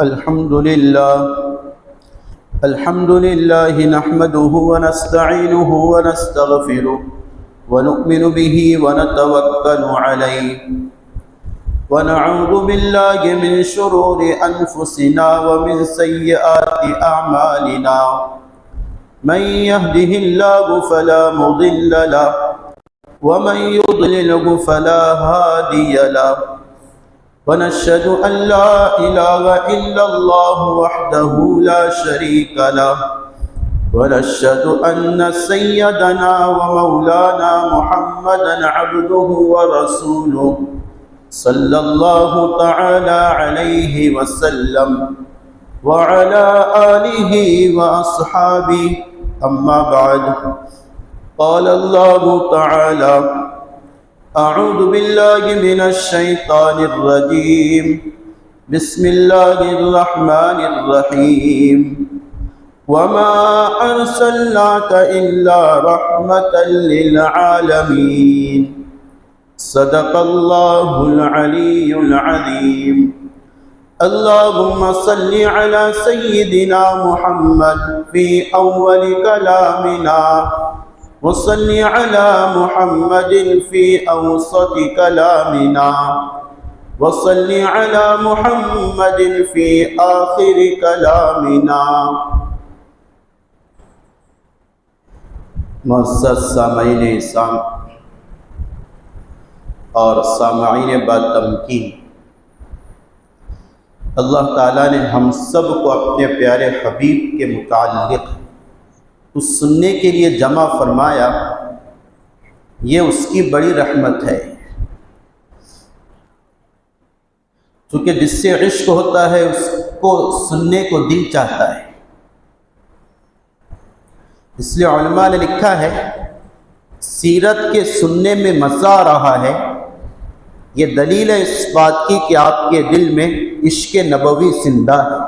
الحمد لله نحمده ونستعينه ونستغفره ونؤمن به ونتوكل عليه ونعوذ بالله من شرور أنفسنا ومن سيئات أعمالنا من يهده الله فلا مضل له ومن يضلله فلا هادي له ونشهد أن لا إله إلا الله وحده لا شريك له ونشهد أن سيدنا ومولانا محمدا عبده ورسوله صلى الله تعالى عليه وسلم وعلى آله وأصحابه أما بعد قال الله تعالى أعوذ بالله من الشيطان الرجيم بسم الله الرحمن الرحيم وما أرسلناك إلا رحمة للعالمين صدق الله العلي العظيم اللهم صل على سيدنا محمد في أول كلامنا وصل على محمد في أوسط كلامنا وصل على محمد في آخر كلامنا. معزز سامعین اسلام اور سامعین باتمکین، اللہ تعالیٰ نے ہم سب کو اپنے پیارے حبیب کے متعلق کچھ سننے کے لیے جمع فرمایا، یہ اس کی بڑی رحمت ہے، کیونکہ جس سے عشق ہوتا ہے اس کو سننے کو دل چاہتا ہے. اس لیے علماء نے لکھا ہے سیرت کے سننے میں مزہ آ رہا ہے، یہ دلیل ہے اس بات کی کہ آپ کے دل میں عشق نبوی زندہ ہے،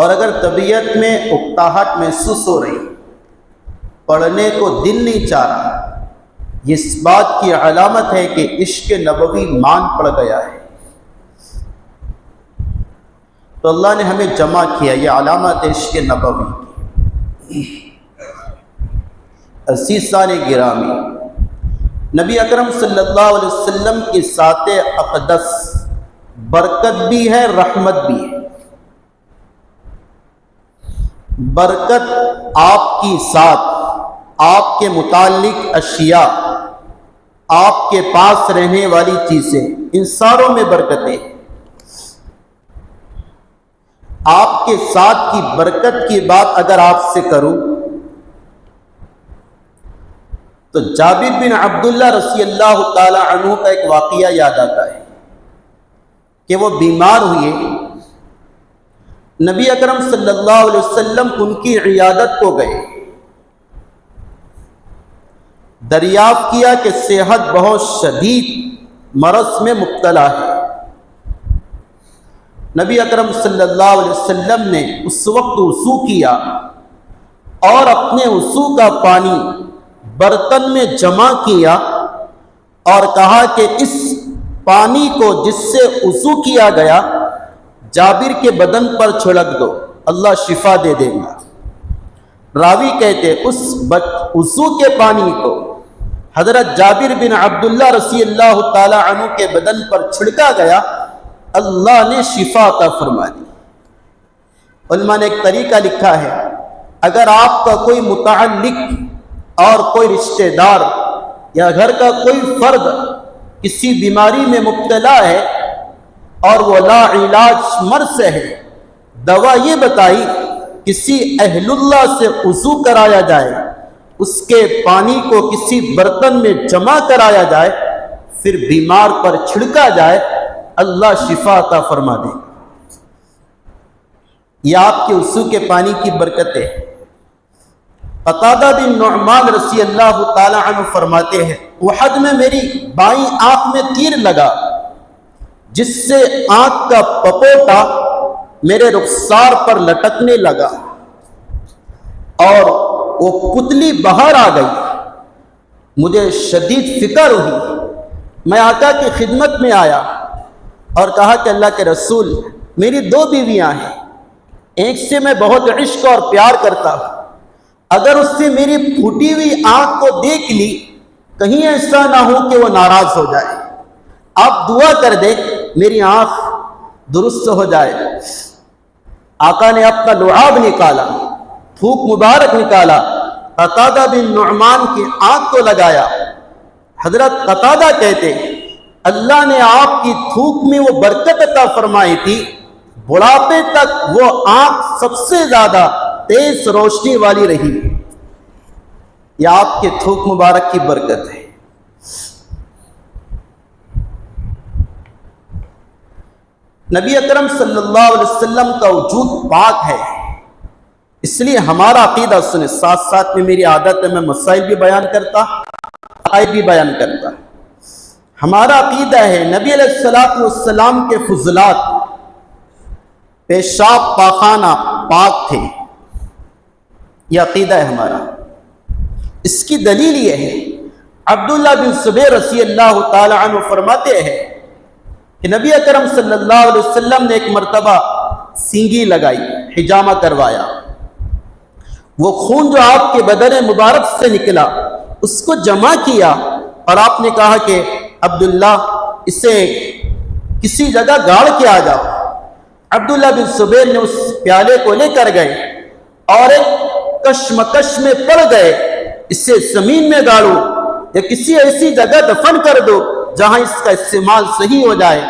اور اگر طبیعت میں اکتاہٹ محسوس ہو رہی، پڑھنے کو دل نہیں چاہ رہا، یہ اس بات کی علامت ہے کہ عشق نبوی مان پڑ گیا ہے. تو اللہ نے ہمیں جمع کیا، یہ علامت ہے عشق نبوی کی. عزیزان گرامی، نبی اکرم صلی اللہ علیہ وسلم کی ذات اقدس برکت بھی ہے، رحمت بھی ہے. برکت آپ کی ذات، آپ کے متعلق اشیاء، آپ کے پاس رہنے والی چیزیں، ان ساروں میں برکتیں. آپ کے ساتھ کی برکت کی بات اگر آپ سے کروں تو جابر بن عبداللہ رضی اللہ تعالی عنہ کا ایک واقعہ یاد آتا ہے کہ وہ بیمار ہوئے، نبی اکرم صلی اللہ علیہ وسلم ان کی عیادت کو گئے، دریافت کیا کہ صحت بہت شدید مرض میں مبتلا ہے. نبی اکرم صلی اللہ علیہ وسلم نے اس وقت وضو کیا اور اپنے وضو کا پانی برتن میں جمع کیا اور کہا کہ اس پانی کو جس سے وضو کیا گیا جابر کے بدن پر چھڑک دو، اللہ شفا دے دے گا. راوی کہتے اس وضو کے پانی کو حضرت جابر بن عبداللہ رضی اللہ تعالی عنہ کے بدن پر چھڑکا گیا، اللہ نے شفا عطا فرما دی. علماء نے ایک طریقہ لکھا ہے، اگر آپ کا کوئی متعلق اور کوئی رشتہ دار یا گھر کا کوئی فرد کسی بیماری میں مبتلا ہے اور وہ لا علاج مرض ہے، دوا یہ بتائی کسی اہل اللہ سے وضو کرایا جائے، اس کے پانی کو کسی برتن میں جمع کرایا جائے، پھر بیمار پر چھڑکا جائے، اللہ شفا عطا فرما دے. یہ آپ کے وضو کے پانی کی برکت ہے. قتادہ بن نعمان رضی اللہ تعالی عنہ فرماتے ہیں احد میں میری بائیں آنکھ میں تیر لگا جس سے آنکھ کا پپوٹا میرے رخسار پر لٹکنے لگا اور وہ پتلی باہر آ گئی. مجھے شدید فکر ہوئی، میں آقا کی خدمت میں آیا، اور کہا کہ اللہ کے رسول میری 2 بیویاں ہیں، ایک سے میں بہت عشق اور پیار کرتا ہوں، اگر اس سے میری پھوٹی ہوئی آنکھ کو دیکھ لی کہیں ایسا نہ ہو کہ وہ ناراض ہو جائے، آپ دعا کر دیں میری آنکھ درست ہو جائے۔ آقا نے اپنا لعاب نکالا، تھوک مبارک نکالا، قتادہ بن نعمان کی آنکھ کو لگایا۔ حضرت قتادہ کہتے اللہ نے آپ کی تھوک میں وہ برکت عطا فرمائی تھی، بڑھاپے تک وہ آنکھ سب سے زیادہ تیز روشنی والی رہی۔ یہ آپ کے تھوک مبارک کی برکت ہے۔ نبی اکرم صلی اللہ علیہ وسلم کا وجود پاک ہے، اس لیے ہمارا عقیدہ سنیں، ساتھ ساتھ میں میری عادت ہے میں مسائل بھی بیان کرتا، عقائد بھی بیان کرتا۔ ہمارا عقیدہ ہے نبی علیہ السلام کے فضلات پیشاب پاخانہ پاک تھے، یہ عقیدہ ہے ہمارا۔ اس کی دلیل یہ ہے، عبداللہ بن زبیر رضی اللہ تعالی عنہ فرماتے ہیں کہ نبی اکرم صلی اللہ علیہ وسلم نے ایک مرتبہ سینگی لگائی، حجامہ کروایا، وہ خون جو آپ کے بدن مبارک سے نکلا اس کو جمع کیا اور آپ نے کہا کہ عبداللہ اسے کسی جگہ گاڑ کے آ جاؤ۔ عبداللہ بن زبیر نے اس پیالے کو لے کر گئے اور ایک کشمکش میں پڑ گئے، اسے زمین میں گاڑو یا کسی ایسی جگہ دفن کر دو جہاں اس کا استعمال صحیح ہو جائے۔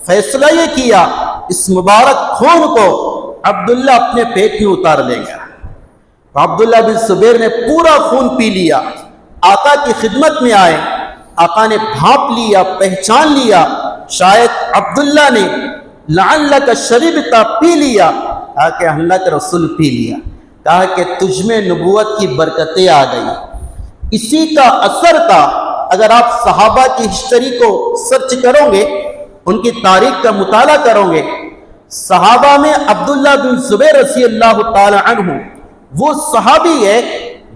فیصلہ یہ کیا اس مبارک خون کو عبداللہ اپنے پیٹ میں اتار لے گا۔ عبداللہ بن زبیر نے پورا خون پی لیا، آقا کی خدمت میں آئے، آقا نے بھانپ لیا، پہچان لیا، شاید عبداللہ نے لعلک شربتا پی لیا، کہا کہ اللہ کے رسول پی لیا، کہا کہ تجھ میں نبوت کی برکتیں آ گئی۔ اسی کا اثر تھا، اگر آپ صحابہ کی ہسٹری کو سرچ کرو گے، ان کی تاریخ کا مطالعہ کرو گے، صحابہ میں عبداللہ بن زبیر رضی اللہ تعالی عنہ وہ صحابی ہے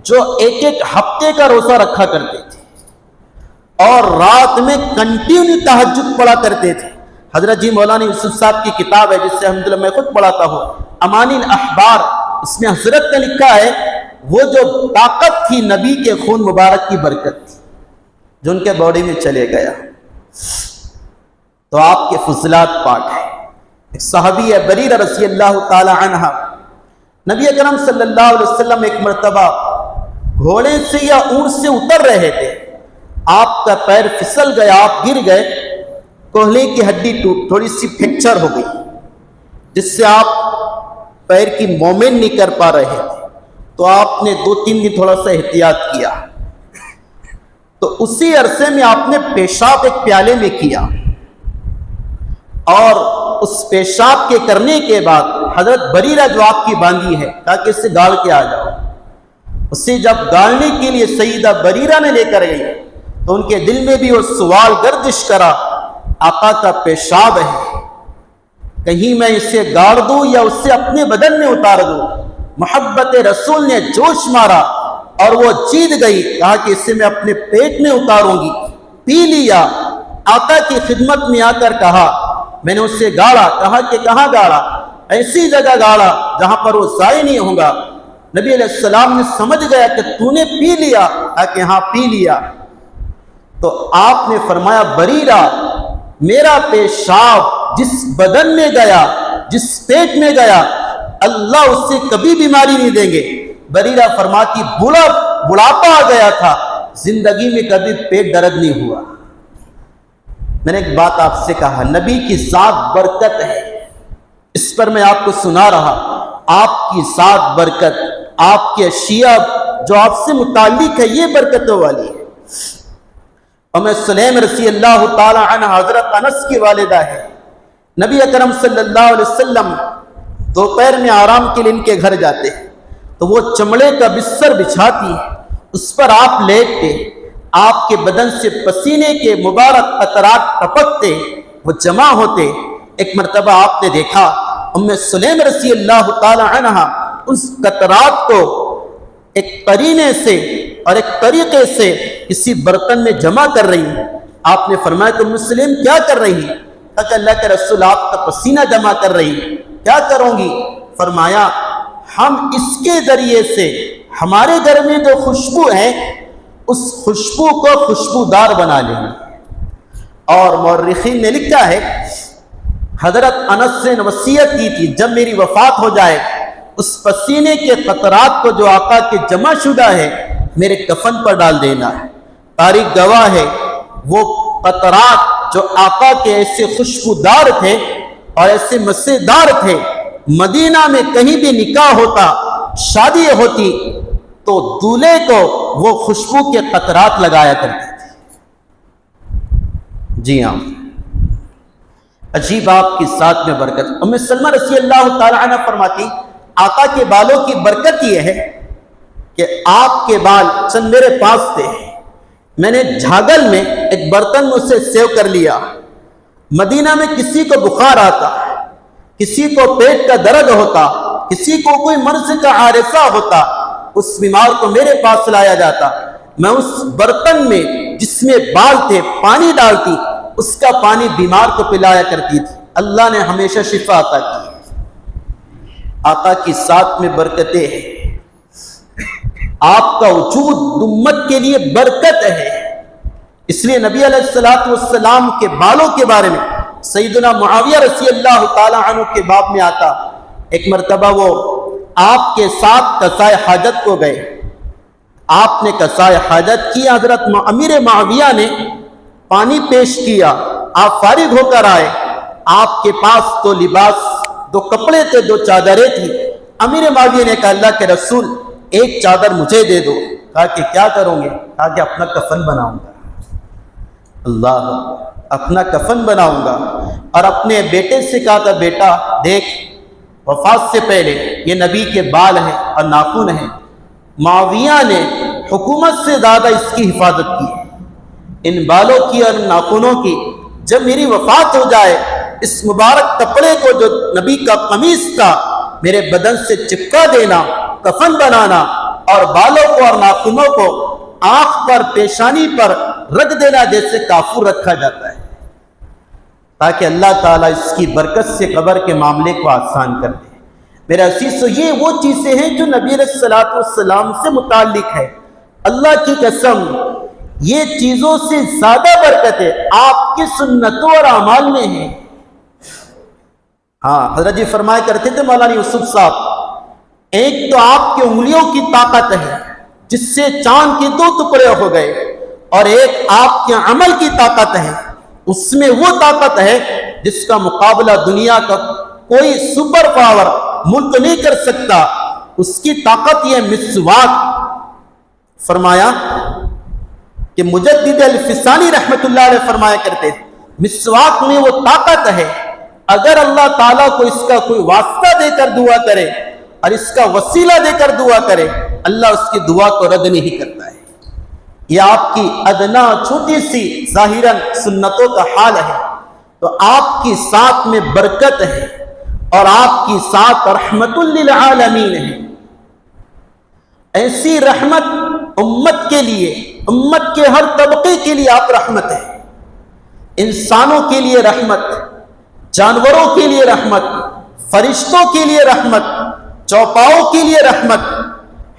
جو ایک ہفتے کا روزہ رکھا کرتے تھے اور رات میں کنٹینیو تہجد پڑھا کرتے تھے۔ حضرت جی مولانا یوسف صاحب کی کتاب ہے جس سے الحمدللہ میں خود پڑھاتا ہوں، امانی الاحبار، اس میں حضرت نے لکھا ہے وہ جو طاقت تھی نبی کے خون مبارک کی برکت تھی جو ان کے باڈی میں چلے گیا۔ تو آپ کے فضلات پاک ہیں۔ ایک صحابی ہے بریرہ رضی اللہ تعالی عنہ، نبی اکرم صلی اللہ علیہ وسلم ایک مرتبہ گھوڑے سے یا اونٹ سے اتر رہے تھے، آپ کا پیر پھسل گیا، آپ گر گئے، کوہنی کی ہڈی تھوڑی سی فریکچر ہو گئی جس سے آپ پیر کی موومنٹ نہیں کر پا رہے تھے، تو آپ نے 2-3 دن تھوڑا سا احتیاط کیا، تو اسی عرصے میں آپ نے پیشاب ایک پیالے میں کیا اور اس پیشاب کے کرنے کے بعد حضرت بریرہ جو آپ کی باندھی ہے کہا کہ اس سے گاڑ کے آ جاؤ۔ اسے جب گاڑنے کے لیے سیدہ بریرہ نے لے کر گئی تو ان کے دل میں بھی وہ سوال گردش کرا، آقا کا پیشاب ہے، کہیں میں اسے گاڑ دوں یا اس سے اپنے بدن میں اتار دوں؟ محبت رسول نے جوش مارا اور وہ جیت گئی، کہا کہ اسے میں اپنے پیٹ میں اتاروں گی، پی لیا۔ آقا کی خدمت میں آ کر کہا میں نے اسے گاڑا، کہا کہ کہاں گاڑا؟ ایسی جگہ گاڑا جہاں پر وہ ضائع نہیں ہوگا۔ نبی علیہ السلام نے سمجھ گیا کہ تو نے پی لیا، کہا کہ ہاں پی لیا۔ تو آپ نے فرمایا بریرہ میرا پیشاب جس بدن میں گیا، جس پیٹ میں گیا، اللہ اس سے کبھی بیماری نہیں دیں گے۔ بریرہ فرماتی بڑھاپا آ گیا تھا، زندگی میں کبھی پیٹ درد نہیں ہوا۔ میں نے ایک بات آپ سے کہا، نبی کی ذات برکت ہے، اس پر میں آپ کو سنا رہا، آپ کی ذات برکت، آپ کی اشیاء جو آپ سے متعلق ہے یہ برکتوں والی ہے۔ ام سلیم رضی اللہ تعالی عنہ حضرت انس کی والدہ ہے، نبی اکرم صلی اللہ علیہ وسلم دوپہر میں آرام کے لیے ان کے گھر جاتے ہیں تو وہ چمڑے کا بستر بچھاتی ہے، اس پر آپ لیٹتے، آپ کے بدن سے پسینے کے مبارک قطرات ٹپکتے، وہ جمع ہوتے۔ ایک مرتبہ آپ نے دیکھا ام سلیم رضی اللہ تعالی عنہ اس قطرات کو ایک قرینے سے اور ایک طریقے سے کسی برتن میں جمع کر رہی ہیں۔ آپ نے فرمایا کہ ام سلیم کیا کر رہی ہیں؟ کہ اللہ کے رسول آپ کا پسینہ جمع کر رہی، کیا کروں گی؟ فرمایا ہم اس کے ذریعے سے ہمارے گھر میں جو خوشبو ہے اس خوشبو کو خوشبودار بنا لیں گے۔ اور مورخین نے لکھا ہے حضرت انس نے وصیت کی تھی جب میری وفات ہو جائے اس پسینے کے قطرات کو جو آقا کے جمع شدہ ہے میرے کفن پر ڈال دینا ہے۔ تاریخ گواہ ہے وہ قطرات جو آقا کے ایسے خوشبودار تھے اور ایسے مسیدار تھے، مدینہ میں کہیں بھی نکاح ہوتا، شادی ہوتی تو دولہے کو وہ خوشبو کے قطرات لگایا کرتے تھے۔ جی ہاں، عجیب آپ کی ساتھ میں برکت۔ ام سلمہ رضی اللہ تعالی عنہ فرماتی آقا کے بالوں کی برکت یہ ہے کہ آپ کے بال چند میرے پاس تھے، میں نے جھاگل میں ایک برتن میں اسے سیو کر لیا۔ مدینہ میں کسی کو بخار آتا، کسی کو پیٹ کا درد ہوتا، کسی کو کوئی مرض کا عارضہ ہوتا، اس بیمار کو میرے پاس لایا جاتا، میں اس برتن میں جس میں بال تھے پانی ڈالتی، اس کا پانی بیمار کو پلایا کرتی تھی۔ اللہ نے ہمیشہ شفا عطا کی۔ آقا کی ساتھ میں برکتیں ہیں، آپ کا وجود امت کے لیے برکت ہے۔ اس لیے نبی علیہ السلام کے بالوں کے بارے میں سیدنا معاویہ رضی اللہ تعالی عنہ کے باب میں آتا، ایک مرتبہ وہ آپ کے ساتھ قضائے حاجت کو گئے، آپ نے قضائے حاجت کی، حضرت امیر معاویہ نے پانی پیش کیا، آپ فارغ ہو کر آئے، آپ کے پاس دو لباس، دو کپڑے تھے، دو چادریں تھی۔ امیر معاویہ نے کہا اللہ کے رسول ایک چادر مجھے دے دو۔ کہا کہ کیا کروں گے؟ کہا کہ اپنا کفن بناؤں گا۔ اللہ، اپنا کفن بناؤں گا۔ اور اپنے بیٹے سے کہا تھا بیٹا دیکھ وفات سے پہلے یہ نبی کے بال ہیں اور ناخن ہیں، معاویہ نے حکومت سے زیادہ اس کی حفاظت کی ہے، ان بالوں کی اور ناخنوں کی۔ جب میری وفات ہو جائے اس مبارک کپڑے کو جو نبی کا قمیص تھا میرے بدن سے چپکا دینا، کفن بنانا، اور بالوں کو اور ناخنوں کو آنکھ پر پیشانی پر رکھ دینا جیسے کافور رکھا جاتا ہے، تاکہ اللہ تعالیٰ اس کی برکت سے قبر کے معاملے کو آسان کر دے۔ میرے عزیزو، یہ وہ چیزیں ہیں جو نبی علیہ السلام سے متعلق ہے۔ اللہ کی قسم یہ چیزوں سے زیادہ برکت ہے آپ کی سنتوں اور اعمال میں ہے۔ ہاں، حضرت جی فرمایا کرتے تھے مولانا یوسف صاحب، ایک تو آپ کی انگلیوں کی طاقت ہے جس سے چاند کے 2 ٹکڑے ہو گئے، اور ایک آپ کے عمل کی طاقت ہے، اس میں وہ طاقت ہے جس کا مقابلہ دنیا کا کوئی سپر پاور ملک نہیں کر سکتا۔ اس کی طاقت یہ مسواک۔ فرمایا کہ مجدد الفسانی رحمت اللہ علیہ فرمایا کرتے ہیں مسواک میں وہ طاقت ہے، اگر اللہ تعالیٰ کو اس کا کوئی واسطہ دے کر دعا کرے اور اس کا وسیلہ دے کر دعا کرے، اللہ اس کی دعا کو رد نہیں کرتا ہے۔ یہ آپ کی ادنا چھوٹی سی ظاہراً سنتوں کا حال ہے، تو آپ کی ساتھ میں برکت ہے اور آپ کی ساتھ رحمت للعالمین ہے۔ ایسی رحمت امت کے لیے، امت کے ہر طبقے کے لیے آپ رحمت ہے۔ انسانوں کے لیے رحمت، جانوروں کے لیے رحمت، فرشتوں کے لیے رحمت، چوپاؤں کے لیے رحمت،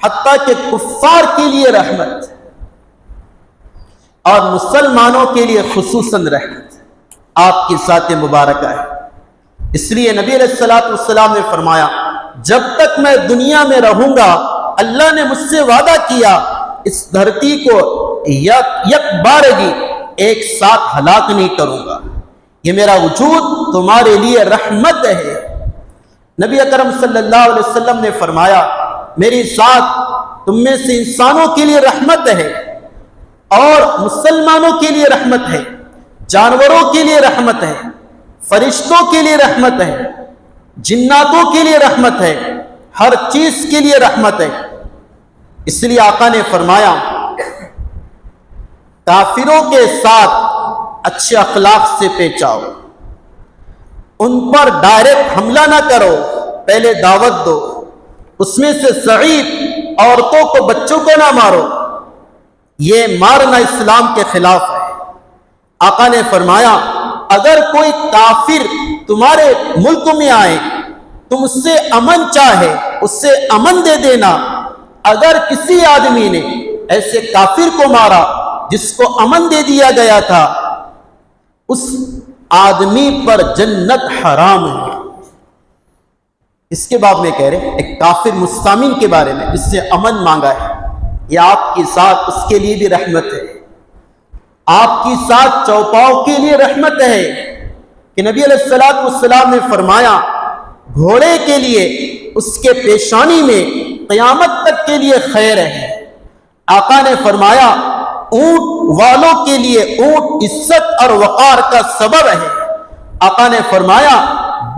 حتیٰ کہ کفار کے لیے رحمت، اور مسلمانوں کے لیے خصوصاً رحمت آپ کی ذات مبارکہ ہے۔ اس لیے نبی علیہ السلام نے فرمایا جب تک میں دنیا میں رہوں گا اللہ نے مجھ سے وعدہ کیا اس دھرتی کو یک بارگی ایک ساتھ ہلاک نہیں کروں گا، یہ میرا وجود تمہارے لیے رحمت ہے۔ نبی اکرم صلی اللہ علیہ وسلم نے فرمایا میری ذات تم میں سے انسانوں کے لیے رحمت ہے اور مسلمانوں کے لیے رحمت ہے، جانوروں کے لیے رحمت ہے، فرشتوں کے لیے رحمت ہے، جناتوں کے لیے رحمت ہے، ہر چیز کے لیے رحمت ہے۔ اس لیے آقا نے فرمایا کافروں کے ساتھ اچھے اخلاق سے پیش آؤ، ان پر ڈائریکٹ حملہ نہ کرو، پہلے دعوت دو، اس میں سے ضعیف عورتوں کو بچوں کو نہ مارو، یہ مارنا اسلام کے خلاف ہے۔ آقا نے فرمایا اگر کوئی کافر تمہارے ملک میں آئے تم اس سے امن چاہے اس سے امن دے دینا. اگر کسی آدمی نے ایسے کافر کو مارا جس کو امن دے دیا گیا تھا اس آدمی پر جنت حرام ہے. اس کے بعد میں کہہ رہے ہیں ایک کافر مستامن کے بارے میں جس سے امن مانگا ہے، یہ آپ کے ساتھ اس کے لیے بھی رحمت ہے، آپ کی ساتھ چوپاؤں کے لیے رحمت ہے کہ نبی علیہ الصلوۃ والسلام نے فرمایا گھوڑے کے لیے اس کے پیشانی میں قیامت تک کے لیے خیر ہے. آقا نے فرمایا اونٹ والوں کے لیے اونٹ عزت اور وقار کا سبب ہے. آقا نے فرمایا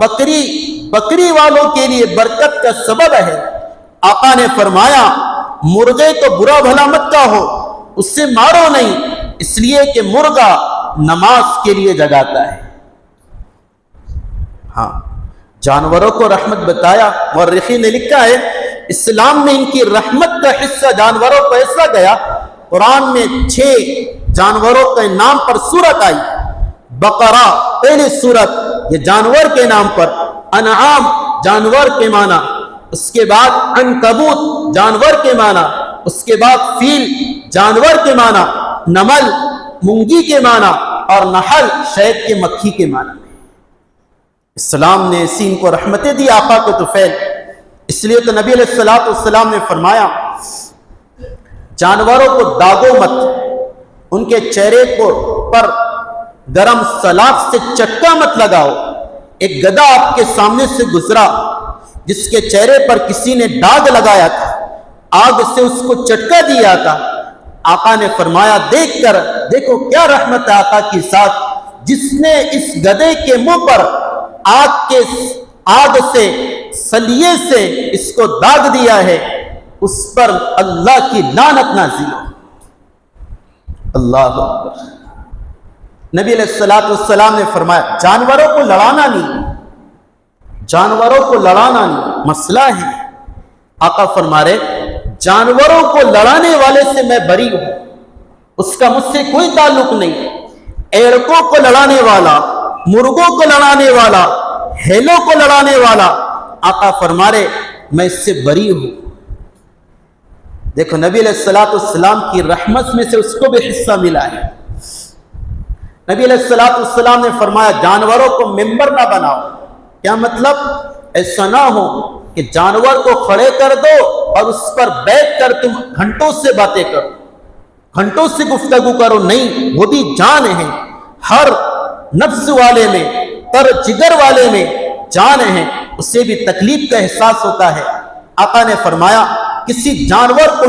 بکری والوں کے لیے برکت کا سبب ہے. آقا نے فرمایا مرغے کو برا بھلا مت کہو، اس سے مارو نہیں، اس لیے کہ مرغا نماز کے لیے جگاتا ہے. ہاں جانوروں کو رحمت بتایا. مورخین نے لکھا ہے اسلام میں ان کی رحمت کا حصہ جانوروں کو ایسا گیا، قرآن میں 6 جانوروں کے نام پر سورت آئی. بقرہ پہلی سورت یہ جانور کے نام پر، انعام جانور کے معنی، اس کے بعد عنکبوت جانور کے معنی، اس کے بعد فیل جانور کے معنی، نمل مونگی کے معنی اور نحل شہد کے مکھی کے معنی. اسلام نے سین کو رحمتیں دی آقا کو طفیل. اس لیے تو نبی علیہ الصلوۃ والسلام نے فرمایا جانوروں کو داغو مت، ان کے چہرے پر گرم سلاخ سے چٹکا مت لگاؤ. ایک گدھا آپ کے سامنے سے گزرا جس کے چہرے پر کسی نے داغ لگایا تھا، آگ سے اس کو چٹکا دیا تھا. آقا نے فرمایا دیکھو کیا رحمت ہے آقا کے ساتھ، جس نے اس گدھے کے منہ پر آگ سے سلیے سے اس کو داغ دیا ہے، اس پر اللہ کی لعنت نازل ہو. اللہ اکبر. نبی علیہ الصلوۃ والسلام نے فرمایا جانوروں کو لڑانا نہیں مسئلہ ہے. آقا فرما رہے جانوروں کو لڑانے والے سے میں بری ہوں، اس کا مجھ سے کوئی تعلق نہیں. ایرکوں کو لڑانے والا، مرغوں کو لڑانے والا، ہیلوں کو لڑانے والا، آقا فرما رہے میں اس سے بری ہوں. دیکھو نبی علیہ الصلوۃ والسلام کی رحمت میں سے اس کو بھی حصہ ملا ہے. نبی علیہ الصلوۃ والسلام نے فرمایا جانوروں کو ممبر نہ بناؤ. کیا مطلب؟ ایسا نہ ہو کہ جانور کو کھڑے کر دو اور اس پر بیٹھ کر تم گھنٹوں سے باتیں کرو، گھنٹوں سے گفتگو کرو. نہیں، وہ بھی جان ہے، ہر نفس والے میں، پر جگر والے میں جان ہے، اسے بھی تکلیف کا احساس ہوتا ہے. آقا نے فرمایا کسی جانور کو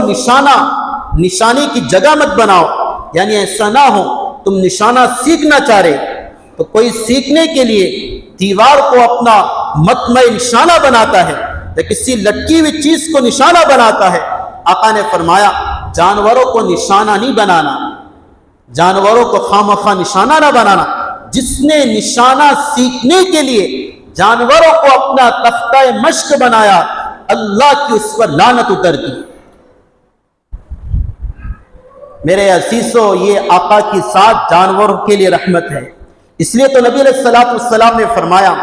نشانی کی جگہ مت بناؤ. یعنی ایسا نہ ہو تم نشانہ سیکھنا چاہ رہے تو کوئی سیکھنے کے لیے دیوار کو اپنا مطمع نشانہ بناتا ہے یا کسی لٹکی ہوئی چیز کو نشانہ بناتا ہے. آقا نے فرمایا جانوروں کو نشانہ نہیں بنانا، جانوروں کو خامخواہ نشانہ نہ بنانا. جس نے نشانہ سیکھنے کے لیے جانوروں کو اپنا تختہ مشق بنایا اللہ کی اس پر لعنت اترتی. میرے عزیزو یہ آقا کی ساتھ جانوروں کے لیے رحمت ہے. اس لیے تو نبی علیہ الصلوۃ والسلام نے فرمایا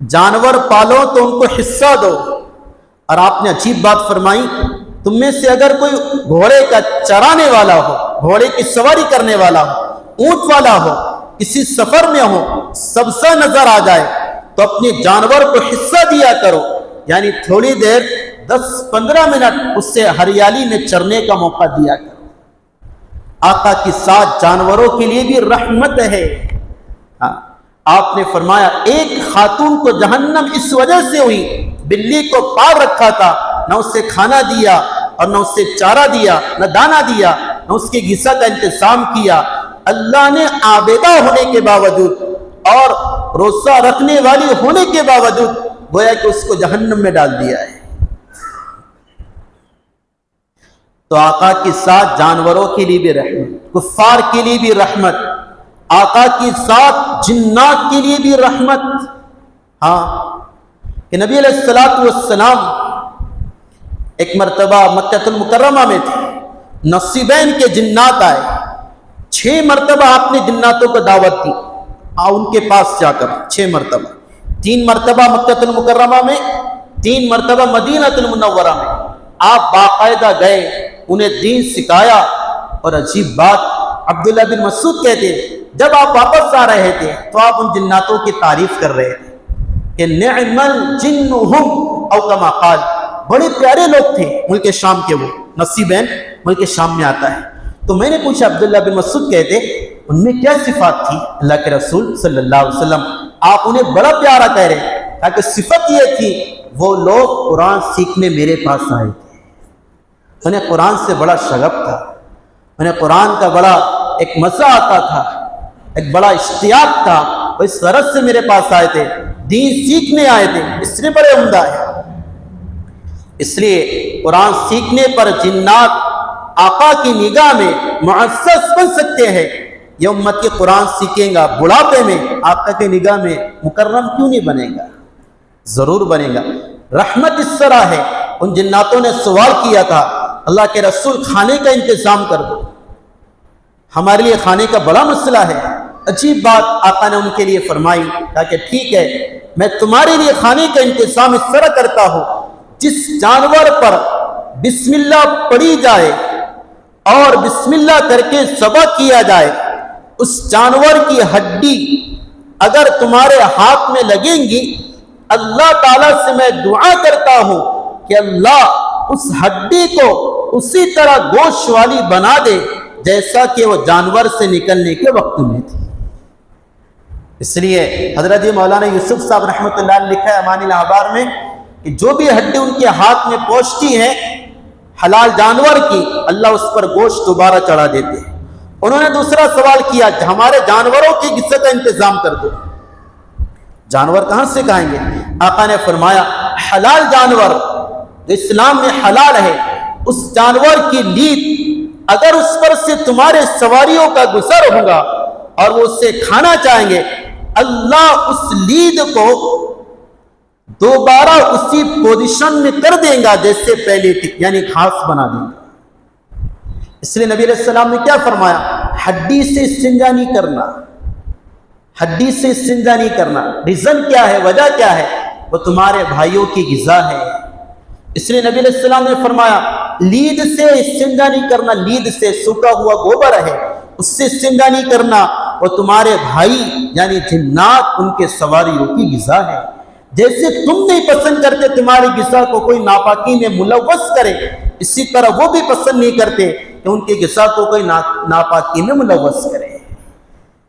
جانور پالو تو ان کو حصہ دو. اور آپ نے عجیب بات فرمائی تم میں سے اگر کوئی گھوڑے کا چرانے والا ہو، گھوڑے کی سواری کرنے والا ہو، اونٹ والا ہو، کسی سفر میں ہو، سبزہ نظر آ جائے تو اپنے جانور کو حصہ دیا کرو. یعنی تھوڑی دیر 10-15 منٹ اس سے ہریالی میں چرنے کا موقع دیا کرو. آقا کی ساتھ جانوروں کے لیے بھی رحمت ہے. آپ نے فرمایا ایک خاتون کو جہنم اس وجہ سے ہوئی بلی کو پال رکھا تھا، نہ اسے کھانا دیا اور نہ اسے چارہ دیا، نہ دانا دیا، نہ اس کے غذا کا انتظام کیا. اللہ نے عابدہ ہونے کے باوجود اور روزہ رکھنے والی ہونے کے باوجود گویا کہ اس کو جہنم میں ڈال دیا ہے. تو آقا کے ساتھ جانوروں کے لیے بھی رحمت، کفار کے لیے بھی رحمت، آقا کے ساتھ جنات کے لیے بھی رحمت. ہاں کہ نبی علیہ الصلوۃ والسلام ایک مرتبہ مکہ المکرمہ میں تھے، نصیبین کے جنات آئے، 6 6 مرتبہ آپ نے جناتوں کو دعوت دی ان کے پاس جا کر، 6 مرتبہ، 3 مرتبہ مکہ المکرمہ میں، 3 مرتبہ مدینہ المنورہ میں آپ باقاعدہ گئے، انہیں دین سکھایا۔ اور عجیب بات، عبداللہ بن مسعود کہتے ہیں جب آپ واپس آ رہے تھے تو آپ ان جناتوں کی تعریف کر رہے تھے کہ نعم الجن ہم، او کما قال، بڑے پیارے لوگ تھے ملک شام کے، وہ نصیبین ملک شام میں آتا ہے۔ تو میں نے پوچھا، عبداللہ بن مسعود کہتے ان میں کیا صفات تھی؟ اللہ کے رسول صلی اللہ علیہ وسلم آپ انہیں بڑا پیارا کہہ رہے ہیں، تاکہ صفت یہ تھی وہ لوگ قرآن سیکھنے میرے پاس آئے تھے، انہیں قرآن سے بڑا شغف تھا، انہیں قرآن کا بڑا ایک مزہ آتا تھا، ایک بڑا اشتیاق تھا، وہ اس غرض سے میرے پاس آئے تھے، دین سیکھنے آئے تھے، اس لیے بڑے عمدہ ہے۔ اس لیے قرآن سیکھنے پر جنات آقا کی نگاہ میں معزز بن سکتے ہیں۔ یہ امت کے قرآن سیکھیں گا بڑھاپے میں آقا کی نگاہ میں مکرم کیوں نہیں بنے گا؟ ضرور بنے گا۔ رحمت اس طرح ہے، ان جناتوں نے سوال کیا تھا، اللہ کے رسول کھانے کا انتظام کر دو، ہمارے لیے کھانے کا بڑا مسئلہ ہے۔ عجیب بات آقا نے ان کے لیے فرمائی، کہا کہ ٹھیک ہے، میں تمہارے لیے کھانے کا انتظام اس طرح کرتا ہوں، جس جانور پر بسم اللہ پڑھی جائے اور بسم اللہ کر کے ذبح کیا جائے، اس جانور کی ہڈی اگر تمہارے ہاتھ میں لگیں گی، اللہ تعالیٰ سے میں دعا کرتا ہوں کہ اللہ اس ہڈی کو اسی طرح گوشت والی بنا دے جیسا کہ وہ جانور سے نکلنے کے وقت میں تھی۔ اس لیے حضرت مولانا یوسف صاحب رحمۃ اللہ علیہ لکھا ہے امان الاحبار میں کہ جو بھی ہڈی ان کے ہاتھ میں پہنچتی ہے حلال جانور کی، اللہ اس پر گوشت دوبارہ چڑھا دیتے ہیں۔ انہوں نے دوسرا سوال کیا کہ ہمارے جانوروں کی غذا کا انتظام کر دو، جانور کہاں سے کھائیں گے؟ آقا نے فرمایا حلال جانور جو اسلام میں حلال ہے، اس جانور کی لید اگر اس پر سے تمہارے سواریوں کا گزر ہوگا اور وہ اسے کھانا چاہیں گے، اللہ اس لید کو دوبارہ اسی پوزیشن میں کر دیں گا جیسے پہلے تھی، یعنی گھاس بنا دیں گا۔ اس لیے نبی علیہ السلام نے کیا فرمایا؟ ہڈی سے استنجا نہیں کرنا، ہڈی سے استنجا نہیں کرنا۔ ریزن کیا ہے؟ وجہ کیا ہے؟ وہ تمہارے بھائیوں کی غذا ہے۔ اس لیے نبی علیہ السلام نے فرمایا لید سے استنجا نہیں کرنا، لید سے سوکھا ہوا گوبر ہے اس سے استنجا نہیں کرنا، وہ تمہارے بھائی یعنی جنات ان کے سواریوں کی غذا ہے۔ جیسے تم نہیں پسند کرتے تمہاری غذا کو کوئی ناپاکی میں ملوث کرے، اسی طرح وہ بھی پسند نہیں کرتے کہ ان کی غذا کو کوئی ناپاکی میں ملوث کرے۔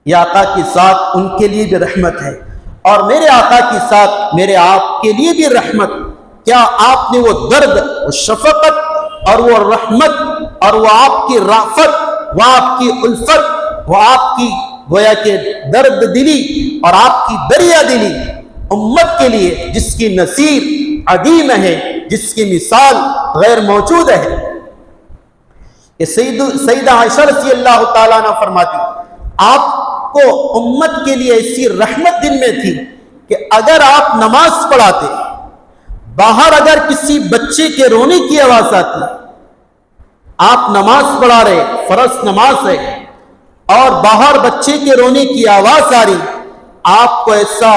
یہ آقا کی ذات ان کے لیے بھی رحمت ہے، اور میرے آقا کی ساتھ میرے آپ کے لیے بھی رحمت۔ کیا آپ نے وہ درد، وہ شفقت اور وہ رحمت اور وہ آپ کی رافت، وہ آپ کی الفت، وہ آپ کی گویا کہ درد دلی اور آپ کی دریا دلی امت کے لیے جس کی نظیر عدیم ہے، جس کی مثال غیر موجود ہے، کہ سیدہ عائشہ رضی اللہ تعالیٰ عنہ فرماتی آپ کو امت کے لیے ایسی رحمت دل میں تھی کہ اگر آپ نماز پڑھاتے، باہر اگر کسی بچے کے رونے کی آواز آتی، آپ نماز پڑھا رہے، فرض نماز ہے، اور باہر بچے کے رونے کی آواز آ رہی، آپ کو ایسا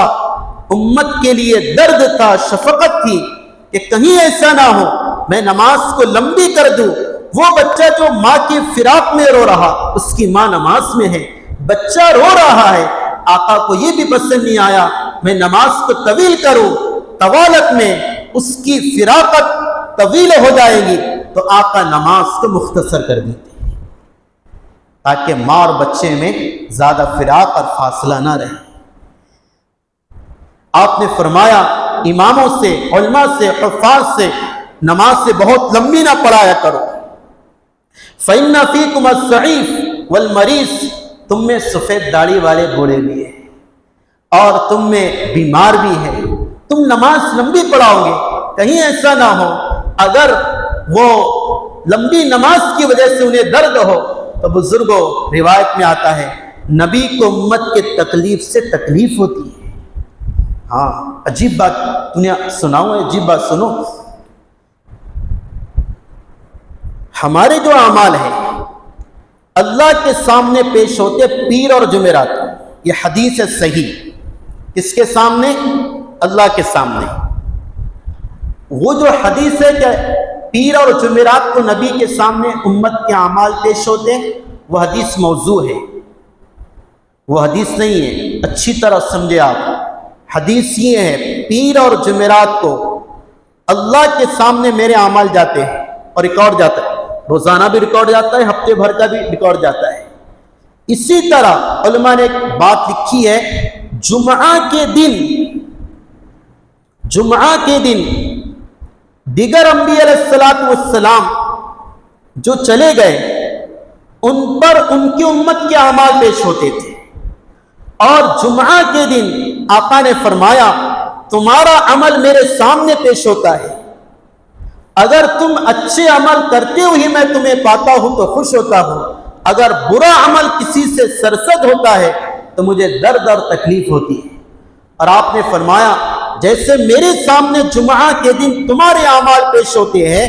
امت کے لیے درد تھا، شفقت تھی کہ کہیں ایسا نہ ہو میں نماز کو لمبی کر دوں، وہ بچہ جو ماں کی فراق میں رو رہا، اس کی ماں نماز میں ہے، بچہ رو رہا ہے، آقا کو یہ بھی پسند نہیں آیا میں نماز کو طویل کروں، طوالت میں اس کی فراقت طویل ہو جائے گی، تو آقا نماز کو مختصر کر دیتے تاکہ ماں اور بچے میں زیادہ فراق اور فاصلہ نہ رہے۔ آپ نے فرمایا اماموں سے، علماء سے، حفاظ سے نماز سے بہت لمبی نہ پڑھایا کرو۔ فَإِنَّ فِيكُمَ الضَّعِيفَ وَالْمَرِيضَ، تم میں سفید داڑھی والے بوڑھے بھی ہیں اور تم میں بیمار بھی ہیں، تم نماز لمبی پڑھاؤ گے، کہیں ایسا نہ ہو اگر وہ لمبی نماز کی وجہ سے انہیں درد ہو تو بزرگوں روایت میں آتا ہے نبی کو امت کے تکلیف سے تکلیف ہوتی ہے۔ ہاں عجیب بات انہیں سناؤں، عجیب بات سنو، ہمارے جو اعمال ہیں اللہ کے سامنے پیش ہوتے پیر اور جمعرات. یہ حدیث ہے صحیح. کس کے سامنے؟ اللہ کے سامنے. وہ جو حدیث ہے کہ پیر اور جمعرات کو نبی کے سامنے امت کے اعمال پیش ہوتے ہیں، وہ حدیث موضوع ہے، وہ حدیث نہیں ہے. اچھی طرح سمجھے آپ. حدیث یہ ہے پیر اور جمعرات کو اللہ کے سامنے میرے اعمال جاتے ہیں اور ریکارڈ جاتا ہے. روزانہ بھی ریکارڈ جاتا ہے، ہفتے بھر کا بھی ریکارڈ جاتا ہے. اسی طرح علماء نے ایک بات لکھی ہے، جمعہ کے دن دیگر انبیاء علیہ السلام جو چلے گئے ان پر ان کی امت کے اعمال پیش ہوتے تھے، اور جمعہ کے دن آقا نے فرمایا تمہارا عمل میرے سامنے پیش ہوتا ہے، اگر تم اچھے عمل کرتے ہوئے میں تمہیں پاتا ہوں تو خوش ہوتا ہوں، اگر برا عمل کسی سے سرزد ہوتا ہے تو مجھے درد اور تکلیف ہوتی ہے. اور آپ نے فرمایا جیسے میرے سامنے جمعہ کے دن تمہارے اعمال پیش ہوتے ہیں،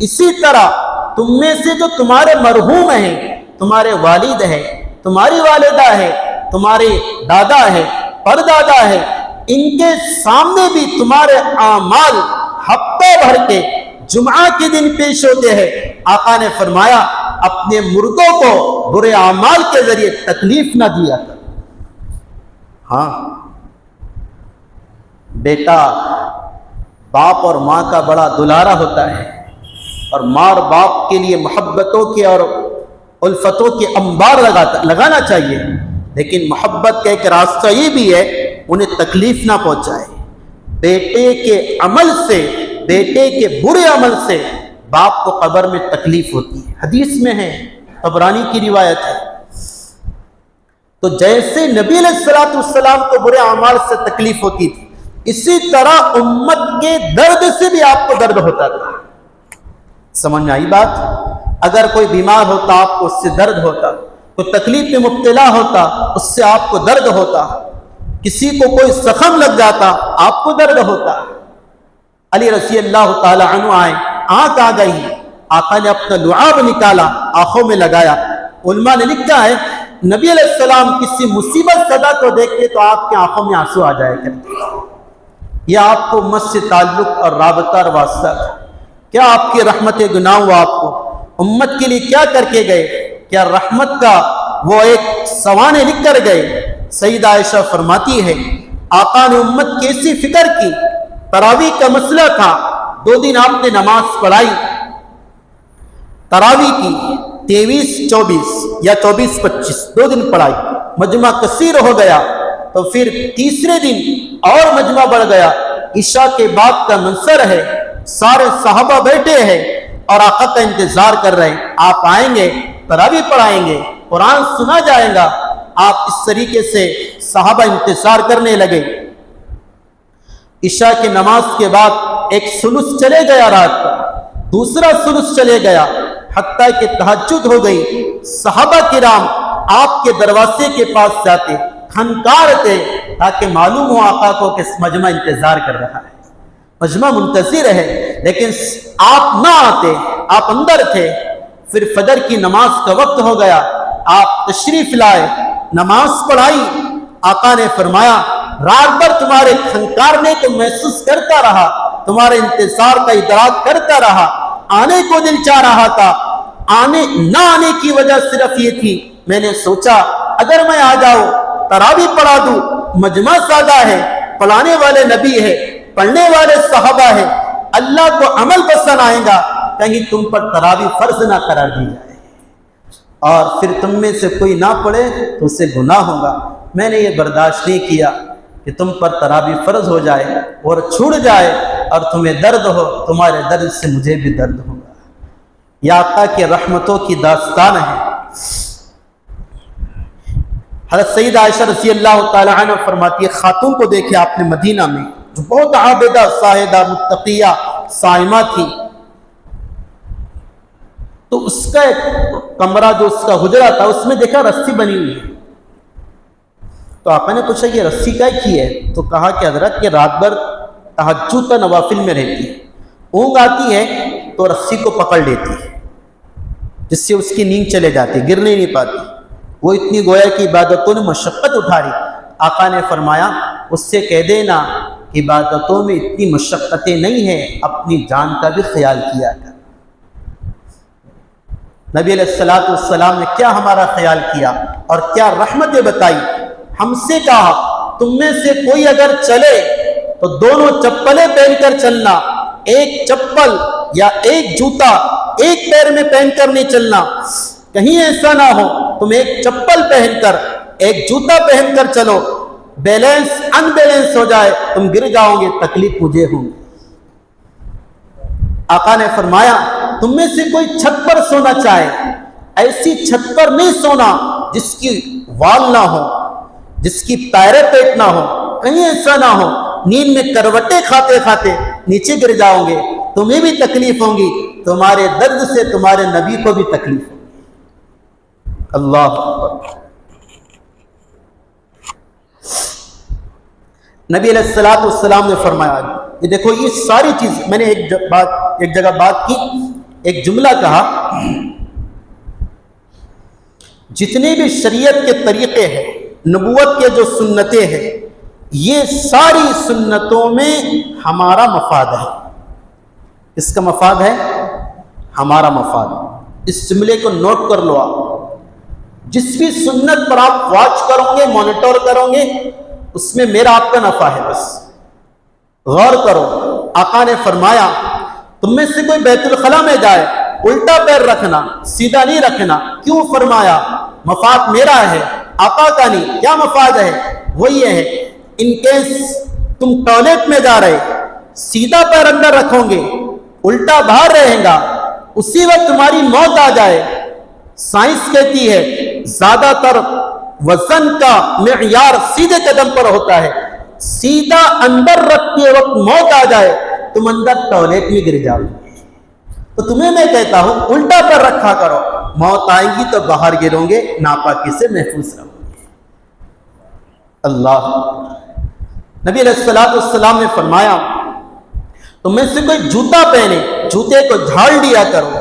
اسی طرح تم میں سے جو تمہارے مرحوم ہیں، تمہارے والد ہیں، تمہاری والدہ ہے، تمہارے دادا ہے، پردادا ہے، ان کے سامنے بھی تمہارے اعمال ہفتہ بھر کے جمعہ کے دن پیش ہوتے ہیں. آقا نے فرمایا اپنے مردوں کو برے اعمال کے ذریعے تکلیف نہ دیا کر. ہاں بیٹا باپ اور ماں کا بڑا دلارا ہوتا ہے، اور ماں اور باپ کے لیے محبتوں کے اور الفتوں کے انبار لگانا چاہیے، لیکن محبت کا ایک راستہ یہ بھی ہے انہیں تکلیف نہ پہنچائے. بیٹے کے عمل سے، بیٹے کے برے عمل سے باپ کو قبر میں تکلیف ہوتی ہے. حدیث میں ہے، طبرانی کی روایت ہے. تو جیسے نبی علیہ السلام کو برے اعمال سے تکلیف ہوتی تھی، اسی طرح امت کے درد سے بھی آپ کو درد ہوتا تھا. سمجھ میں آئی بات؟ اگر کوئی بیمار ہوتا آپ کو اس سے درد ہوتا، کوئی تکلیف میں مبتلا ہوتا اس سے آپ کو درد ہوتا، کسی کو کوئی زخم لگ جاتا آپ کو درد ہوتا. علی رضی اللہ تعالی عنہ آئے، آنکھ آ گئی، آقا نے اپنا لعاب نکالا، آنکھوں میں لگایا. علماء نے لکھا ہے نبی علیہ السلام کسی مصیبت زدہ کو دیکھتے تو آپ کی آنکھوں میں آنسو آ جائے کرتے. یہ آپ کو امت سے تعلق اور رابطہ اور واسطہ تھا. کیا آپ کی رحمت گناہ ہوا؟ آپ کو امت کے لیے کیا کر کے گئے؟ کیا رحمت کا وہ ایک سوانے لکھ کر گئے؟ سیدہ عائشہ فرماتی ہے آقا نے امت کی ایسی فکر کی. تراویح کا مسئلہ تھا، 2 دن آپ نے نماز پڑھائی تراویح کی، 23-24 یا 24-25، 2 دن پڑھائی. مجمع کثیر ہو گیا تو پھر تیسرے دن اور مجمع بڑھ گیا. عشاء کے بعد کا منظر ہے، سارے صحابہ بیٹھے ہیں اور آقا کا انتظار کر رہے ہیں. آپ آئیں گے، تراویح پڑھائیں گے، قرآن سنا جائے گا. آپ اس طریقے سے صحابہ انتظار کرنے لگے. عشاء کی نماز کے بعد ایک ثلث چلے گیا رات کا، دوسرا ثلث چلے گیا، حتیٰ کہ تہجد ہو گئی. صحابہ کرام آپ کے دروازے کے پاس جاتے، کھنکارتے تاکہ معلوم ہو آقا کو کہ مجمع انتظار کر رہا ہے، مجمع منتظر ہے. لیکن آپ نہ آتے، آپ اندر تھے. پھر فجر کی نماز کا وقت ہو گیا، آپ تشریف لائے، نماز پڑھائی. آقا نے فرمایا رات بھر تمہارے کھنکارنے کو محسوس کرتا رہا، تمہارے انتظار کا ادراک کرتا رہا، آنے کو دل چاہ رہا تھا. نہ آنے کی وجہ صرف یہ تھی، میں نے سوچا اگر میں آ جاؤں، تراویح پڑھا دوں، مجمع سادہ ہے، پڑھانے والے نبی ہے، پڑھنے والے صحابہ ہے، اللہ کو عمل پسند آئے گا، کہیں تم پر تراویح فرض نہ قرار دی جائے اور پھر تم میں سے کوئی نہ پڑھے تو اسے گناہ ہوگا. میں نے یہ برداشت نہیں کیا کہ تم پر تراویح فرض ہو جائے اور چھوٹ جائے اور تمہیں درد ہو، تمہارے درد سے مجھے بھی درد ہوگا. یہ آقا کی رحمتوں کی داستان ہے. حضرت سیدہ عائشہ رضی اللہ تعالی عنہ فرماتی ہے خاتون کو دیکھے آپ نے مدینہ میں جو بہت عابدہ، زاہدہ، متقیہ، صائمہ تھی. تو اس کا ایک کمرہ جو اس کا حجرہ تھا اس میں دیکھا رسی بنی ہوئی ہے. تو آقا نے پوچھا یہ رسی کا کی ہے؟ تو کہا کہ حضرت یہ رات بھر تہجد کا نوافل میں رہتی ہے، اونگ آتی ہے تو رسی کو پکڑ لیتی ہے. جس سے اس کی نیند چلے جاتی، گرنے نہیں پاتی، وہ اتنی گویا کی عبادتوں نے مشقت اٹھا رہی. آقا نے فرمایا اس سے کہہ دینا عبادتوں میں اتنی مشقتیں نہیں ہیں، اپنی جان کا بھی خیال کیا کر. نبی علیہ السلام نے کیا ہمارا خیال کیا اور کیا رحمتیں بتائی. ہم سے کہا تم میں سے کوئی اگر چلے تو دونوں چپلیں پہن کر چلنا، ایک چپل یا ایک جوتا ایک پیر میں پہن کر نہیں چلنا. کہیں ایسا نہ ہو تم ایک چپل پہن کر ایک جوتا پہن کر چلو، بیلنس ان بیلنس ہو جائے، تم گر جاؤ گے، تکلیف مجھے ہوگی. آقا نے فرمایا تم میں سے کوئی چھت پر سونا چاہے، ایسی چھت پر نہیں سونا جس کی وال نہ ہو، جس کی تائرے پیٹ نہ ہو. کہیں ایسا نہ ہو نیند میں کروٹیں کھاتے کھاتے نیچے گر جاؤ گے، تمہیں بھی تکلیف ہوگی، تمہارے درد سے تمہارے نبی کو بھی تکلیف ہوگی. اللہ اکبر. نبی علیہ السلام نے فرمایا، یہ دیکھو یہ ساری چیز میں نے ایک جگہ بات کی، ایک جملہ کہا، جتنے بھی شریعت کے طریقے ہیں، نبوت کے جو سنتیں ہیں، یہ ساری سنتوں میں ہمارا مفاد ہے. اس کا مفاد ہے ہمارا مفاد. اس جملے کو نوٹ کر لو. آپ جس بھی سنت پر آپ واچ کرو گے، مانیٹر کرو گے، اس میں میرا آپ کا نفع ہے. بس غور کرو. آقا نے فرمایا تم میں سے کوئی بیت الخلا میں جائے، الٹا پیر رکھنا، سیدھا نہیں رکھنا. کیوں فرمایا؟ مفاد میرا ہے، آقا کا نہیں. کیا مفاد ہے؟ وہ یہ ہے ان کیس تم ٹوائلٹ میں جا رہے، سیدھا پیر اندر رکھو گے، الٹا باہر رہے گا، اسی وقت تمہاری موت آ جائے. سائنس کہتی ہے زیادہ تر وزن کا معیار سیدھے قدم پر ہوتا ہے. سیدھا اندر رکھتے وقت موت آ جائے، تم اندر ٹوائلٹ میں گر جاؤ. تو تمہیں میں کہتا ہوں الٹا پر رکھا کرو، موت آئے گی تو باہر گرو گے، ناپاکی سے محفوظ رہو گے. اللہ. نبی علیہ السلام نے فرمایا تم میں سے کوئی جوتا پہنے، جوتے کو جھاڑ لیا کرو،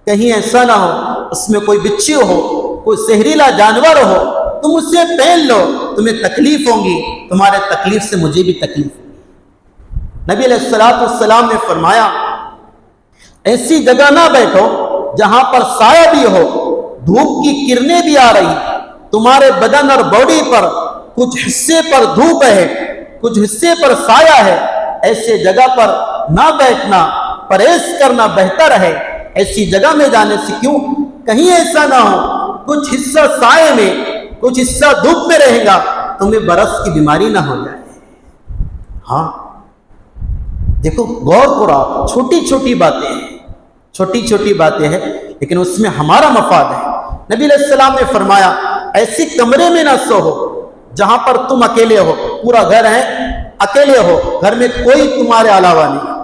کہیں ایسا نہ ہو اس میں کوئی بچھی ہو، کوئی زہریلا جانور ہو، تم اسے پہن لو، تمہیں تکلیف ہوگی، تمہارے تکلیف سے مجھے بھی تکلیف ہوگی. نبی علیہ السلام نے فرمایا ایسی جگہ نہ بیٹھو جہاں پر سایہ بھی ہو، دھوپ کی کرنیں بھی آ رہی، تمہارے بدن اور باڈی پر کچھ حصے پر دھوپ ہے، کچھ حصے پر سایہ ہے. ایسے جگہ پر نہ بیٹھنا، پرہیز کرنا بہتر ہے. ایسی جگہ میں جانے سے کیوں؟ کہیں ایسا نہ ہو کچھ حصہ سائے میں، کچھ حصہ دھوپ میں رہے گا، تمہیں برس کی بیماری نہ ہو جائے. ہاں دیکھو غور کرو آپ، چھوٹی چھوٹی باتیں ہیں، چھوٹی چھوٹی باتیں ہیں، لیکن اس میں ہمارا مفاد ہے. نبی علیہ السلام نے فرمایا ایسی کمرے میں نہ سو ہو جہاں پر تم اکیلے ہو، پورا گھر ہے اکیلے ہو، گھر میں کوئی تمہارے علاوہ نہیں.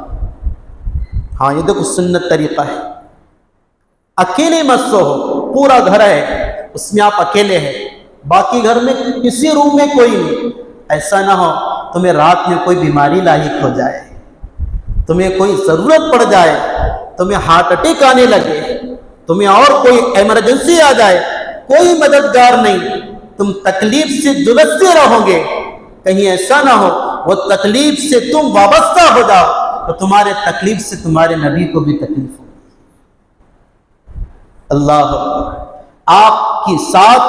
ہاں یہ دیکھو سنت طریقہ ہے. اکیلے مت سو ہو، پورا گھر ہے اس میں آپ اکیلے ہیں، باقی گھر میں کسی روم میں کوئی نہیں. ایسا نہ ہو تمہیں رات میں کوئی بیماری لاحق ہو جائے، تمہیں کوئی ضرورت پڑ جائے، تمہیں ہارٹ اٹیک آنے لگے، تمہیں اور کوئی ایمرجنسی آ جائے، کوئی مددگار نہیں، تم تکلیف سے جلستے رہو گے. کہیں ایسا نہ ہو وہ تکلیف سے تم وابستہ ہو جاؤ تو تمہارے تکلیف سے تمہارے نبی کو بھی تکلیف ہو. اللہ آپ کی ساتھ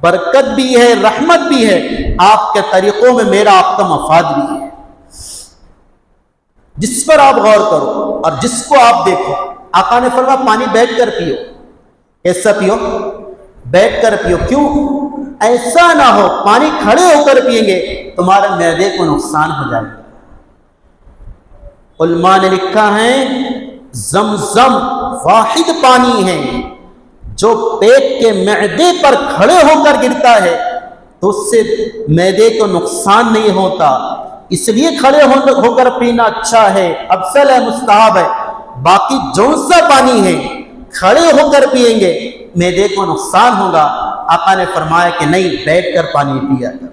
برکت بھی ہے، رحمت بھی ہے، آپ کے طریقوں میں میرا آپ کا مفاد بھی ہے. جس پر آپ غور کرو اور جس کو آپ دیکھو. آقا نے فرمایا پانی بیٹھ کر پیو. کیسا پیو؟ بیٹھ کر پیو. کیوں؟ ایسا نہ ہو پانی کھڑے ہو کر پیئیں گے تمہارے معدے کو نقصان ہو جائے گا. علماء نے لکھا ہے زمزم واحد پانی ہے جو پیٹ کے معدے پر کھڑے ہو کر گرتا ہے تو اس سے معدے کو نقصان نہیں ہوتا، اس لیے کھڑے ہو کر پینا اچھا ہے، افضل ہے، مستحب ہے. باقی جون سا پانی ہے کھڑے ہو کر پیئیں گے معدے کو نقصان ہوگا. آقا نے فرمایا کہ نہیں، بیٹھ کر پانی پیا کرو.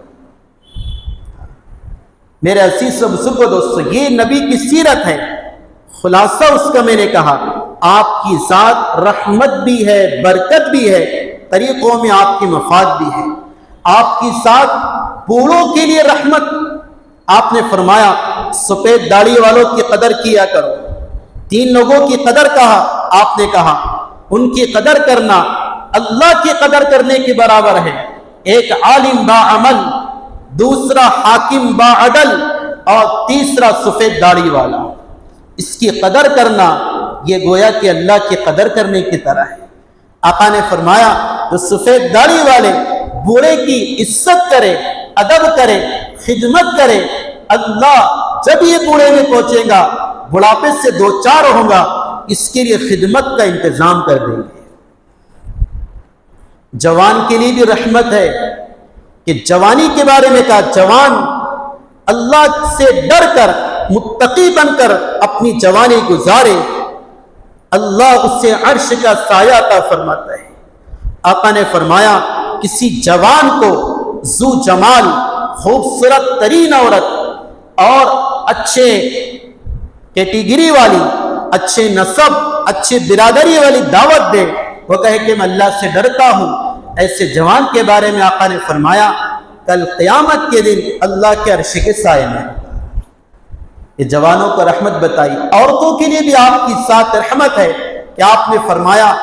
میرے عزیز و بزرگو دوستو، یہ نبی کی سیرت ہے. خلاصہ اس کا میں نے کہا آپ کی ذات رحمت بھی ہے، برکت بھی ہے، طریقوں میں آپ کی مفاد بھی ہے۔ آپ کی ذات بوڑھوں کے لیے رحمت۔ آپ نے فرمایا سفید داڑھی والوں کی قدر کیا کرو۔ 3 لوگوں کی قدر کہا، آپ نے کہا ان کی قدر کرنا اللہ کی قدر کرنے کے برابر ہے۔ ایک عالم با عمل، دوسرا حاکم با عدل، اور تیسرا سفید داڑھی والا۔ اس کی قدر کرنا یہ گویا کہ اللہ کی قدر کرنے کی طرح ہے۔ آقا نے فرمایا جو سفید داڑھی والے بوڑھے کی عزت کرے، ادب کرے، خدمت کرے، اللہ جب یہ بوڑھے میں پہنچے گا، بڑھاپے سے 2-4 ہوگا، اس کے لیے خدمت کا انتظام کر دیں گے۔ جوان کے لیے بھی رحمت ہے کہ جوانی کے بارے میں کہا جوان اللہ سے ڈر کر متقی بن کر اپنی جوانی گزارے، اللہ اس سے عرش کا سایہ عطا فرماتا ہے۔ آقا نے فرمایا کسی جوان کو ذو جمال، خوبصورت ترین عورت اور اچھے کیٹیگری والی، اچھے نسب، اچھے برادری والی دعوت دے، وہ کہے کہ میں اللہ سے ڈرتا ہوں، ایسے جوان کے بارے میں آقا نے فرمایا کل قیامت کے دن اللہ کے عرش کے سائے میں۔ یہ جوانوں کو رحمت بتائی۔ عورتوں کے لیے بھی آپ کی ساتھ رحمت ہے کہ آپ نے فرمایا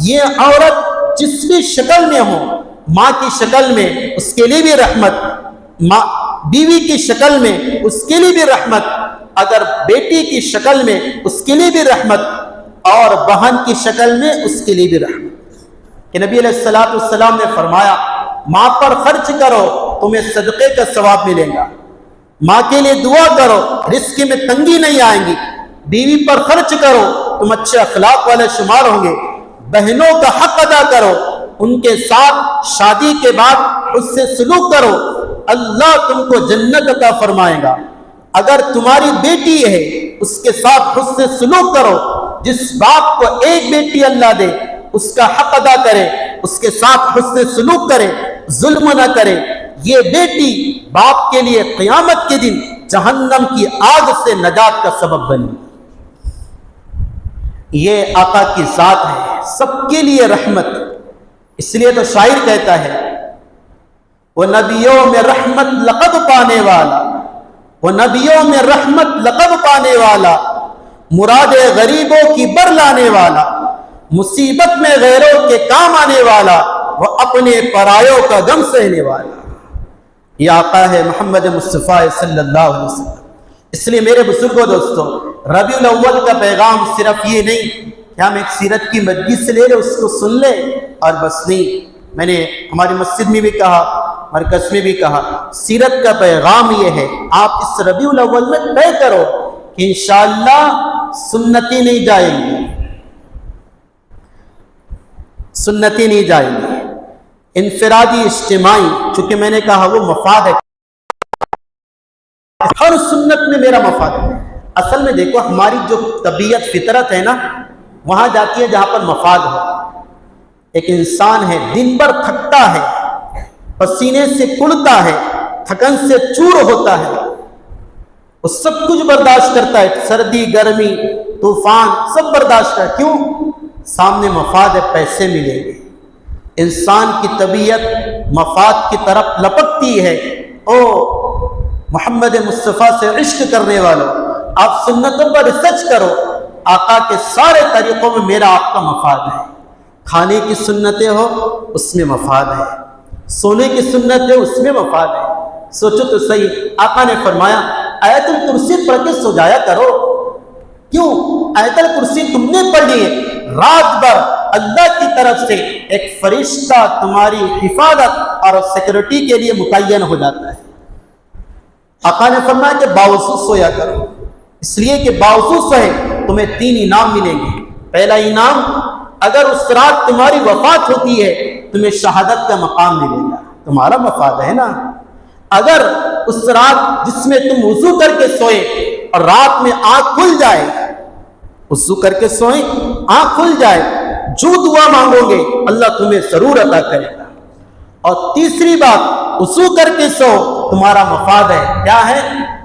یہ عورت جس بھی شکل میں ہو، ماں کی شکل میں اس کے لیے بھی رحمت، ماں بیوی کی شکل میں اس کے لیے بھی رحمت، اگر بیٹی کی شکل میں اس کے لیے بھی رحمت، اور بہن کی شکل میں اس کے لیے بھی رحمت۔ کہ نبی علیہ السلام نے فرمایا ماں پر خرچ کرو تمہیں صدقے کا ثواب ملے گا، ماں کے لیے دعا کرو رزق میں تنگی نہیں آئیں گی، بیوی پر خرچ کرو تم اچھے اخلاق والے شمار ہوں گے، بہنوں کا حق ادا کرو، ان کے ساتھ شادی کے بعد اس سے سلوک کرو، اللہ تم کو جنت عطا فرمائے گا۔ اگر تمہاری بیٹی ہے اس کے ساتھ اس سے سلوک کرو، جس باپ کو ایک بیٹی اللہ دے اس کا حق ادا کرے، اس کے ساتھ اس سے سلوک کرے، ظلم نہ کرے، یہ بیٹی باپ کے لیے قیامت کے دن جہنم کی آگ سے نجات کا سبب بنی۔ یہ آقا کی ذات ہے، سب کے لیے رحمت۔ اس لیے تو شاعر کہتا ہے وہ نبیوں میں رحمت لقب پانے والا، وہ نبیوں میں رحمت لقب پانے والا، مراد غریبوں کی بر لانے والا، مصیبت میں غیروں کے کام آنے والا، وہ اپنے پرایوں کا غم سہنے والا۔ یہ آقا ہے محمد مصطفیٰ صلی اللہ علیہ وسلم۔ اس لیے میرے بزرگوں دوستوں، ربیع الاول کا پیغام صرف یہ نہیں کہ ہم ایک سیرت کی مجلس سے لے لیں، اس کو سن لیں اور بس نہیں۔ میں نے ہماری مسجد میں بھی کہا، مرکز میں بھی کہا، سیرت کا پیغام یہ ہے آپ اس ربیع الاول میں طے کرو کہ انشاءاللہ سنتی نہیں جائیں گی، سنتی نہیں جائیں گی، انفرادی اجتماعی، چونکہ میں نے کہا وہ مفاد ہے، ہر سنت میں میرا مفاد ہے۔ اصل میں دیکھو ہماری جو طبیعت فطرت ہے نا، وہاں جاتی ہے جہاں پر مفاد ہو۔ ایک انسان ہے دن بھر تھکتا ہے، پسینے سے کڑتا ہے، تھکن سے چور ہوتا ہے، وہ سب کچھ برداشت کرتا ہے، سردی گرمی طوفان سب برداشت کرتا ہے۔ کیوں؟ سامنے مفاد ہے، پیسے ملیں گے۔ انسان کی طبیعت مفاد کی طرف لپکتی ہے۔ او محمد مصطفیٰ سے عشق کرنے والوں، آپ سنتوں پر ریسرچ کرو، آقا کے سارے طریقوں میں میرا آپ کا مفاد ہے۔ کھانے کی سنتیں ہو اس میں مفاد ہے، سونے کی سنت ہے اس میں مفاد ہے۔ سوچو تو صحیح، آقا نے فرمایا آیت الکرسی پڑھ کے سو جایا کرو۔ کیوں؟ آیت الکرسی تم نے پڑھی ہے، رات بھر اللہ کی طرف سے ایک فرشتہ تمہاری حفاظت اور سیکورٹی کے لیے متعین ہو جاتا ہے۔ آقا نے فرمایا کہ باوضو سویا کرو، اس لیے کہ باوضو سوئے تمہیں 3 انعام ملیں گے۔ پہلا انعام، اگر اس رات تمہاری وفات ہوتی ہے تمہیں شہادت کا مقام ملے گا، تمہارا مفاد ہے نا۔ اگر اس رات جس میں تم وضو کر کے سوئے اور رات میں آنکھ کھل جائے، وضو کر کے سوئیں آنکھ کھل جائے، جو دعا مانگو گے اللہ تمہیں ضرور عطا کرے گا۔ اور تیسری بات، وضو کر کے سو، تمہارا مفاد ہے، کیا ہے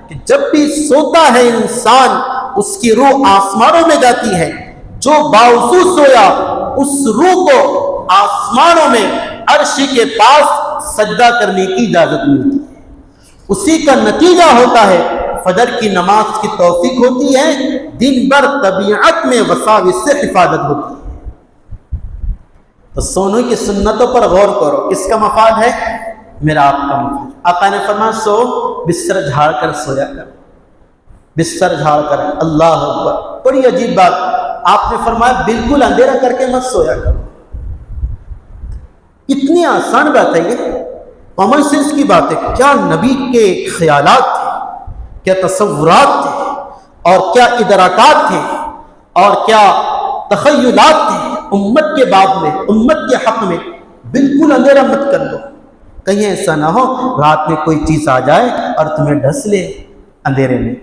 کہ جب بھی سوتا ہے انسان اس کی روح آسمانوں میں جاتی ہے، جو باوضو سویا اس روح کو آسمانوں میں عرش کے پاس سجدہ کرنے کی اجازت ملتی ہے. اسی کا نتیجہ ہوتا ہے فجر کی نماز کی توفیق ہوتی ہے, دن بھر طبیعت میں وساوس سے حفاظت ہوتی ہے. تو سونے کی سنتوں پر غور کرو, کس کا مفاد ہے؟ میرا آپ کا مفاد. آقا نے فرمایا سو بستر جھاڑ کر سویا کر, بستر جھاڑ کر. اللہ اکبر, بڑی عجیب بات. آپ نے فرمایا بالکل اندھیرا کر کے مت سویا کرو. اتنی آسان بات ہے یہ, کامن سینس کی بات ہے. کیا نبی کے خیالات تھے, کیا تصورات تھے, اور کیا ادراکات تھے, اور کیا تخیلات تھے امت کے باب میں, امت کے حق میں. بالکل اندھیرا مت کر دو, کہیں ایسا نہ ہو رات میں کوئی چیز آ جائے اور تمہیں ڈس لے اندھیرے میں.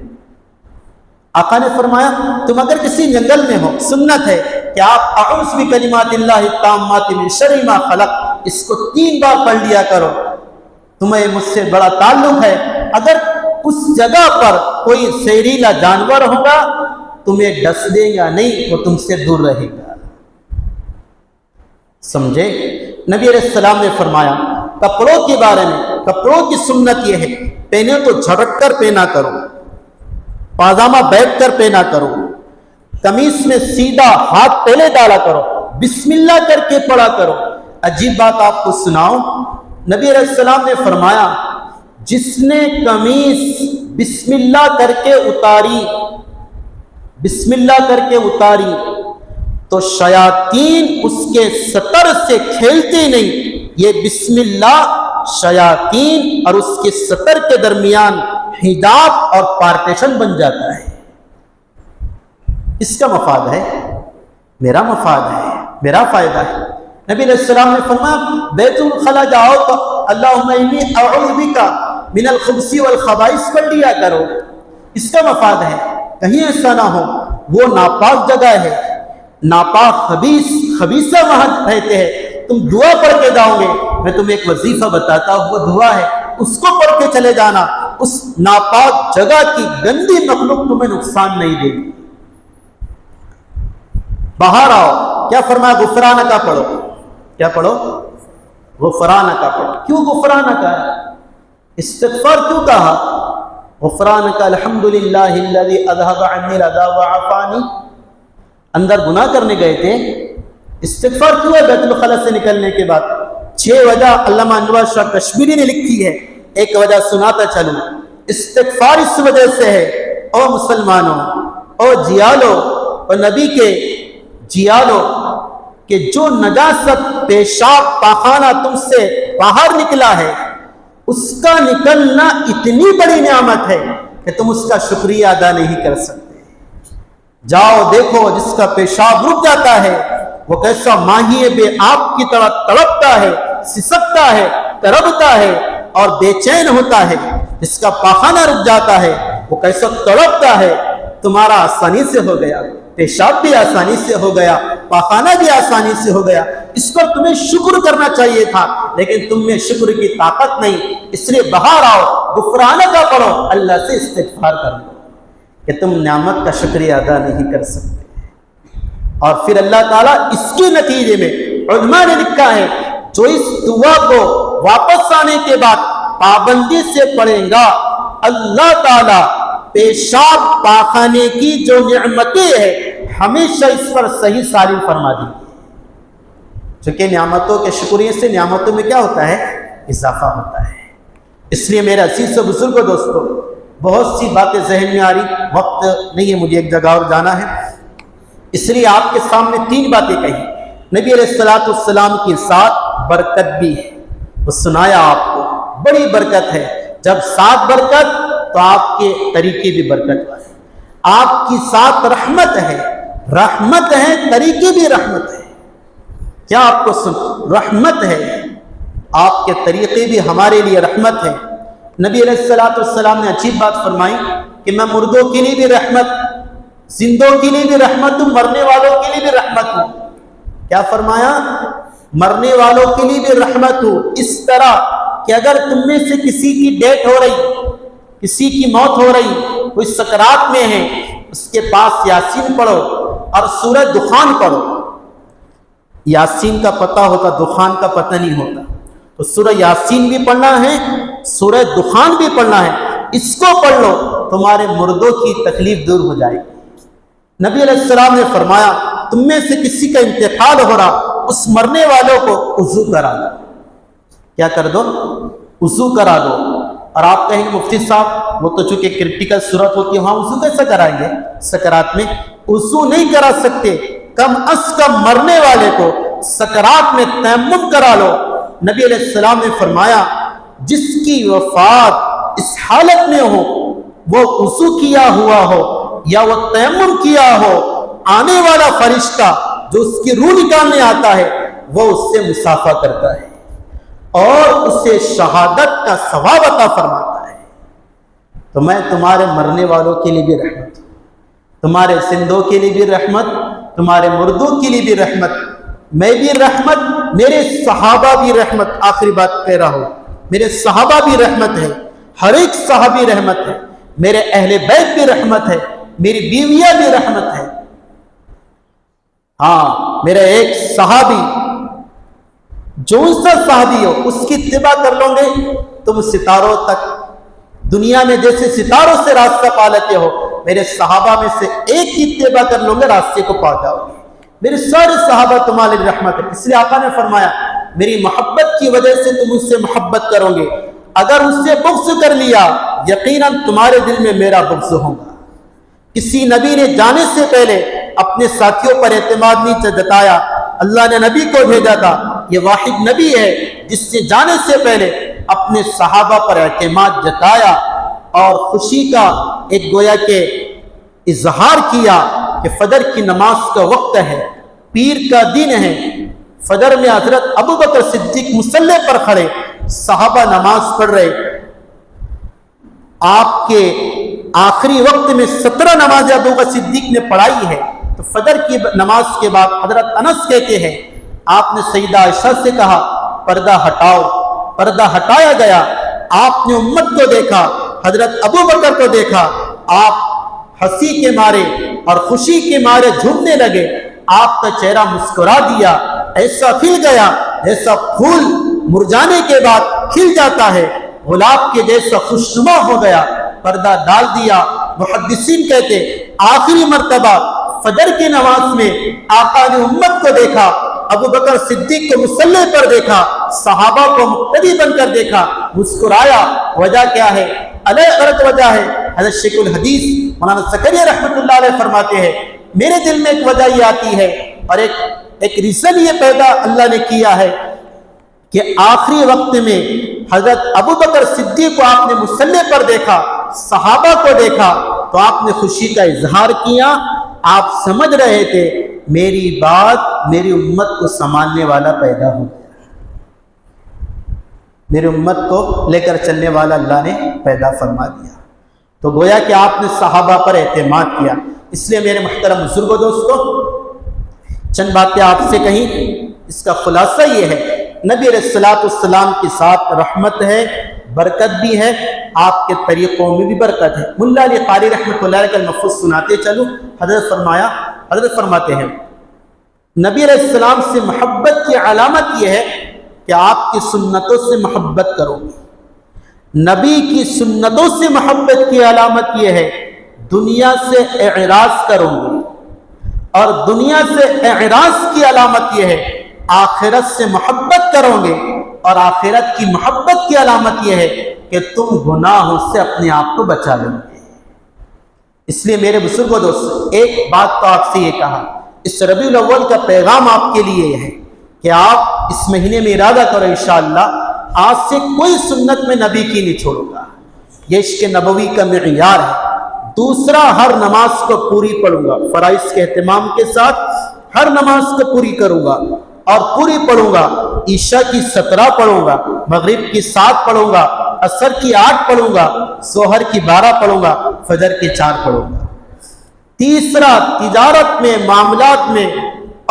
آقا نے فرمایا تم اگر کسی جنگل میں ہو, سنت ہے کہ آپ اعوذ بکلمات اللہ التامات من شر ما خلق اس کو 3 بار پڑھ لیا کرو. تمہیں مجھ سے بڑا تعلق ہے, اگر اس جگہ پر کوئی زہریلا جانور ہوگا تمہیں ڈس دے یا نہیں, وہ تم سے دور رہے گا. سمجھے؟ نبی علیہ السلام نے فرمایا کپڑوں کے بارے میں, کپڑوں کی سنت یہ ہے پہنے تو جھڑک کر پہنا کرو, پاجامہ بیٹھ کر پہنا کرو, قمیص میں سیدھا ہاتھ پہلے ڈالا کرو, بسم اللہ کر کے پڑھا کرو. عجیب بات آپ کو سناؤ, نبی علیہ السلام نے فرمایا جس نے قمیص بسم اللہ کر کے اتاری, بسم اللہ کر کے اتاری تو شیاطین اس کے سطر سے کھیلتے نہیں. یہ بسم اللہ شیاطین اور اس کے سطر کے درمیان حجاب اور پارٹیشن بن جاتا ہے. اس کا مفاد ہے, میرا مفاد ہے, میرا فائدہ ہے. نبی علیہ السلام نے فرمایا بیت الخلا جاؤ تو اللہم انی اعوذ بک من الخبث والخبائث پڑھ لیا کرو. اس کا مفاد ہے کہیں ایسا نہ ہو وہ ناپاک جگہ ہے, ناپاک خبیثہ وہاں رہتے ہیں, تم دعا پڑھ کے جاؤ گے. میں تمہیں ایک وظیفہ بتاتا ہوں, وہ دعا ہے, اس کو پڑھ کے چلے جانا. اس ناپاک جگہ کی گندی مخلوق تمہیں نقصان نہیں دے گی. باہر آؤ, کیا فرمایا غفرانہ کا پڑھو. کیا پڑھو؟ غفرانہ کا پڑھو. کیوں غفرانہ کا ہے؟ استغفار کیوں کہا؟ غفرانہ کا الحمدللہ الذی اذھب عنی العذا وعافانی. اندر گناہ کرنے گئے تھے, استغفار کیوں ہے بیت الخلا سے نکلنے کے بعد؟ 6 وجہ علامہ انور شاہ کشمیری نے لکھی ہے, ایک وجہ سناتا چلوں. استغفار اس وجہ سے ہے او مسلمانوں, او جیالو, اور نبی کے جیالو, کہ جو نجاست پیشاب پاخانہ تم سے باہر نکلا ہے اس کا نکلنا اتنی بڑی نعمت ہے کہ تم اس کا شکریہ ادا نہیں کر سکتے. جاؤ دیکھو جس کا پیشاب رک جاتا ہے وہ کیسا ماہی بے آپ کی طرح تڑپتا ہے, سسکتا ہے, تڑپتا ہے اور بے چین ہوتا ہے. جس کا پاخانہ رک جاتا ہے وہ کیسا تڑپتا ہے. تمہارا آسانی سے ہو گیا, پیشاب بھی آسانی سے ہو گیا, پاخانہ بھی آسانی سے ہو گیا. اس پر تمہیں شکر کرنا چاہیے تھا, لیکن تم میں شکر کی طاقت نہیں. اس لیے باہر آؤ, غفرانہ کا پڑھو, اللہ سے استغفار کر لو کہ تم نعمت کا شکریہ ادا نہیں کر سکتے. اور پھر اللہ تعالیٰ اس کے نتیجے میں علماء نے لکھا ہے جو اس دعا کو واپس آنے کے بعد پابندی سے پڑھیں گا, اللہ تعالیٰ پیشاب پاخانے کی جو نعمتیں ہیں ہمیشہ اس پر صحیح سالم فرما دی. چونکہ نعمتوں کے شکریہ سے نعمتوں میں کیا ہوتا ہے؟ اضافہ ہوتا ہے. اس لیے میرے عزیز و بزرگوں دوستوں, بہت سی باتیں ذہن میں آ رہی, وقت نہیں ہے, مجھے ایک جگہ اور جانا ہے, اس لیے آپ کے سامنے 3 باتیں کہی. نبی علیہ السلام کی ساتھ برکت بھی ہے, وہ سنایا آپ کو, بڑی برکت ہے. جب ساتھ برکت تو آپ کے طریقے بھی برکت والے. آپ کی ساتھ رحمت ہے, رحمت ہے, طریقے بھی رحمت ہے. کیا آپ کو سن رحمت ہے, آپ کے طریقے بھی ہمارے لیے رحمت ہے. نبی علیہ السلام نے عجیب بات فرمائی کہ میں مردوں کے لیے بھی رحمت, زندوں کے لیے بھی رحمت ہوں, مرنے والوں کے لیے بھی رحمت ہوں. کیا فرمایا؟ مرنے والوں کے لیے بھی رحمت ہوں. اس طرح کہ اگر تم میں سے کسی کی ڈیتھ ہو رہی, کسی کی موت ہو رہی, کوئی سکرات میں ہے, اس کے پاس یاسین پڑھو, اور سورہ دخان پڑھو۔ یاسین کا پتہ ہوتا، دخان کا پتہ نہیں ہوتا، تو سورہ یاسین بھی پڑھنا ہے، سورہ دخان بھی پڑھنا ہے، اس کو پڑھ لو، تمہارے مردوں کی تکلیف دور ہو جائے گی۔ نبی علیہ السلام نے فرمایا تم میں سے کسی کا انتقال ہو رہا، اس مرنے والوں کو وضو کرا دو۔ کیا کر دو؟ وضو کرا دو۔ اور آپ کہیں گے مفتی صاحب وہ تو چونکہ کرٹیکل صورت ہوتی ہے وہاں وضو کیسے کرائیں گے؟ سکرات میں وضو نہیں کرا سکتے، کم از کم مرنے والے کو سکرات میں تیمم کرا لو۔ نبی علیہ السلام نے فرمایا جس کی وفات اس حالت میں ہو، وہ وضو کیا ہوا ہو یا وہ تیمم کیا ہو، آنے والا فرشتہ جو اس کی روح نکالنے آتا ہے وہ اس سے مصافحہ کرتا ہے اور اسے شہادت کا ثواب عطا فرماتا ہے۔ تو میں تمہارے مرنے والوں کے لیے بھی رحمت ہوں، تمہارے زندوں کے لیے بھی رحمت، تمہارے مردوں کے لیے بھی رحمت، میں بھی رحمت، میرے صحابہ بھی رحمت۔ آخری بات کہہ رہا ہوں، میرے صحابہ بھی رحمت ہے، ہر ایک صحابی رحمت ہے، میرے اہل بیت بھی رحمت ہے، میری بیویاں بھی رحمت ہے۔ ہاں میرا ایک صحابی جو سا صحابی ہو اس کی اتباع کر لو گے تم ستاروں تک، دنیا میں جیسے ستاروں سے راستہ پا لیتے ہو، میرے صحابہ میں سے ایک کی اتباع کر لو گے راستے کو پا جاؤ گے۔ میرے سارے صحابہ تمہارے لیے رحمت ہے، اس لیے آقا نے فرمایا میری محبت کی وجہ سے تم اس سے محبت کرو گے، اگر اس سے بغض کر لیا یقیناً تمہارے دل میں میرا بغض ہوگا۔ کسی نبی نے جانے سے پہلے اپنے ساتھیوں پر اعتماد نہیں جتایا، اللہ نے نبی کو بھیجا تھا، یہ واحد نبی ہے جس نے جانے سے پہلے اپنے صحابہ پر اعتماد جتایا اور خوشی کا ایک گویا کہ اظہار کیا کہ فجر کی نماز کا وقت ہے، پیر کا دن ہے۔ فجر میں حضرت ابوبکر صدیق مصلی پر کھڑے، صحابہ نماز پڑھ رہے، آپ کے آخری وقت میں 17 نماز ابوبکر صدیق نے پڑھائی ہے۔ تو فجر کی نماز کے بعد حضرت انس کہتے ہیں آپ نے سیدہ عائشہ سے کہا پردہ ہٹاؤ، پردہ ہٹایا گیا، آپ نے امت کو دیکھا، حضرت ابوبکر کو دیکھا، آپ ہنسی کے مارے اور خوشی کے مارے جھومنے لگے، آپ کا چہرہ مسکرا دیا، ایسا کھل گیا جیسا پھول مرجانے کے بعد کھل جاتا ہے، گلاب کے جیسا خوشنما ہو گیا، پردہ ڈال دیا۔ محدثین کہتے آخری مرتبہ فجر کی نماز میں آقا نے امت کو دیکھا، ابوبکر صدیق کو مصلی پر دیکھا، صحابہ کو مقتدی بن کر دیکھا، مسکرایا۔ وجہ کیا ہے؟ غلط وجہ ہے۔ حضرت شیخ الحدیث مولانا زکریا رحمۃ اللہ علیہ فرماتے ہیں میرے دل میں ایک وجہ یہ آتی ہے اور ایک ریزن یہ پیدا اللہ نے کیا ہے کہ آخری وقت میں حضرت ابوبکر صدیق کو آپ نے مصلی پر دیکھا، صحابہ کو دیکھا تو آپ نے خوشی کا اظہار کیا، آپ سمجھ رہے تھے میری بات میری امت کو سنبھالنے والا پیدا ہو گیا، میری امت کو لے کر چلنے والا اللہ نے پیدا فرما دیا۔ تو گویا کہ آپ نے صحابہ پر اعتماد کیا۔ اس لیے میرے محترم بزرگوں دوستو چند باتیں آپ سے کہیں، اس کا خلاصہ یہ ہے نبی علیہ السلام کے ساتھ رحمت ہے، برکت بھی ہے، آپ کے طریقوں میں بھی برکت ہے۔ ملا علی قاری رحمۃ اللہ علیہ کا مفہوم سناتے چلو، حضرت فرماتے ہیں نبی علیہ السلام سے محبت کی علامت یہ ہے کہ آپ کی سنتوں سے محبت کرو گے۔ نبی کی سنتوں سے محبت کی علامت یہ ہے دنیا سے اعراض کرو گے، اور دنیا سے اعراض کی علامت یہ ہے آخرت سے محبت کرو گے، اور آخرت کی محبت کی علامت یہ ہے کہ تم گناہوں سے اپنے آپ کو بچا لو گے۔ اس لیے میرے بزرگوں دوست ایک بات تو آپ سے یہ کہا، اس ربیع الاول کا پیغام آپ کے لیے یہ ہے کہ آپ اس مہینے میں ارادہ کرو انشاءاللہ آج سے کوئی سنت میں نبی کی نہیں چھوڑوں گا، یہ عشق نبوی کا معیار ہے۔ دوسرا، ہر نماز کو پوری پڑھوں گا، فرائض کے اہتمام کے ساتھ ہر نماز کو پوری کروں گا اور پوری پڑھوں گا۔ عشاء کی 17 پڑھوں گا، مغرب کی 7 پڑھوں گا، عصر کی 8 پڑھوں گا، ظہر کی 12 پڑھوں گا، فجر کی 4 پڑھوں گا۔ تیسرا، تجارت میں، معاملات میں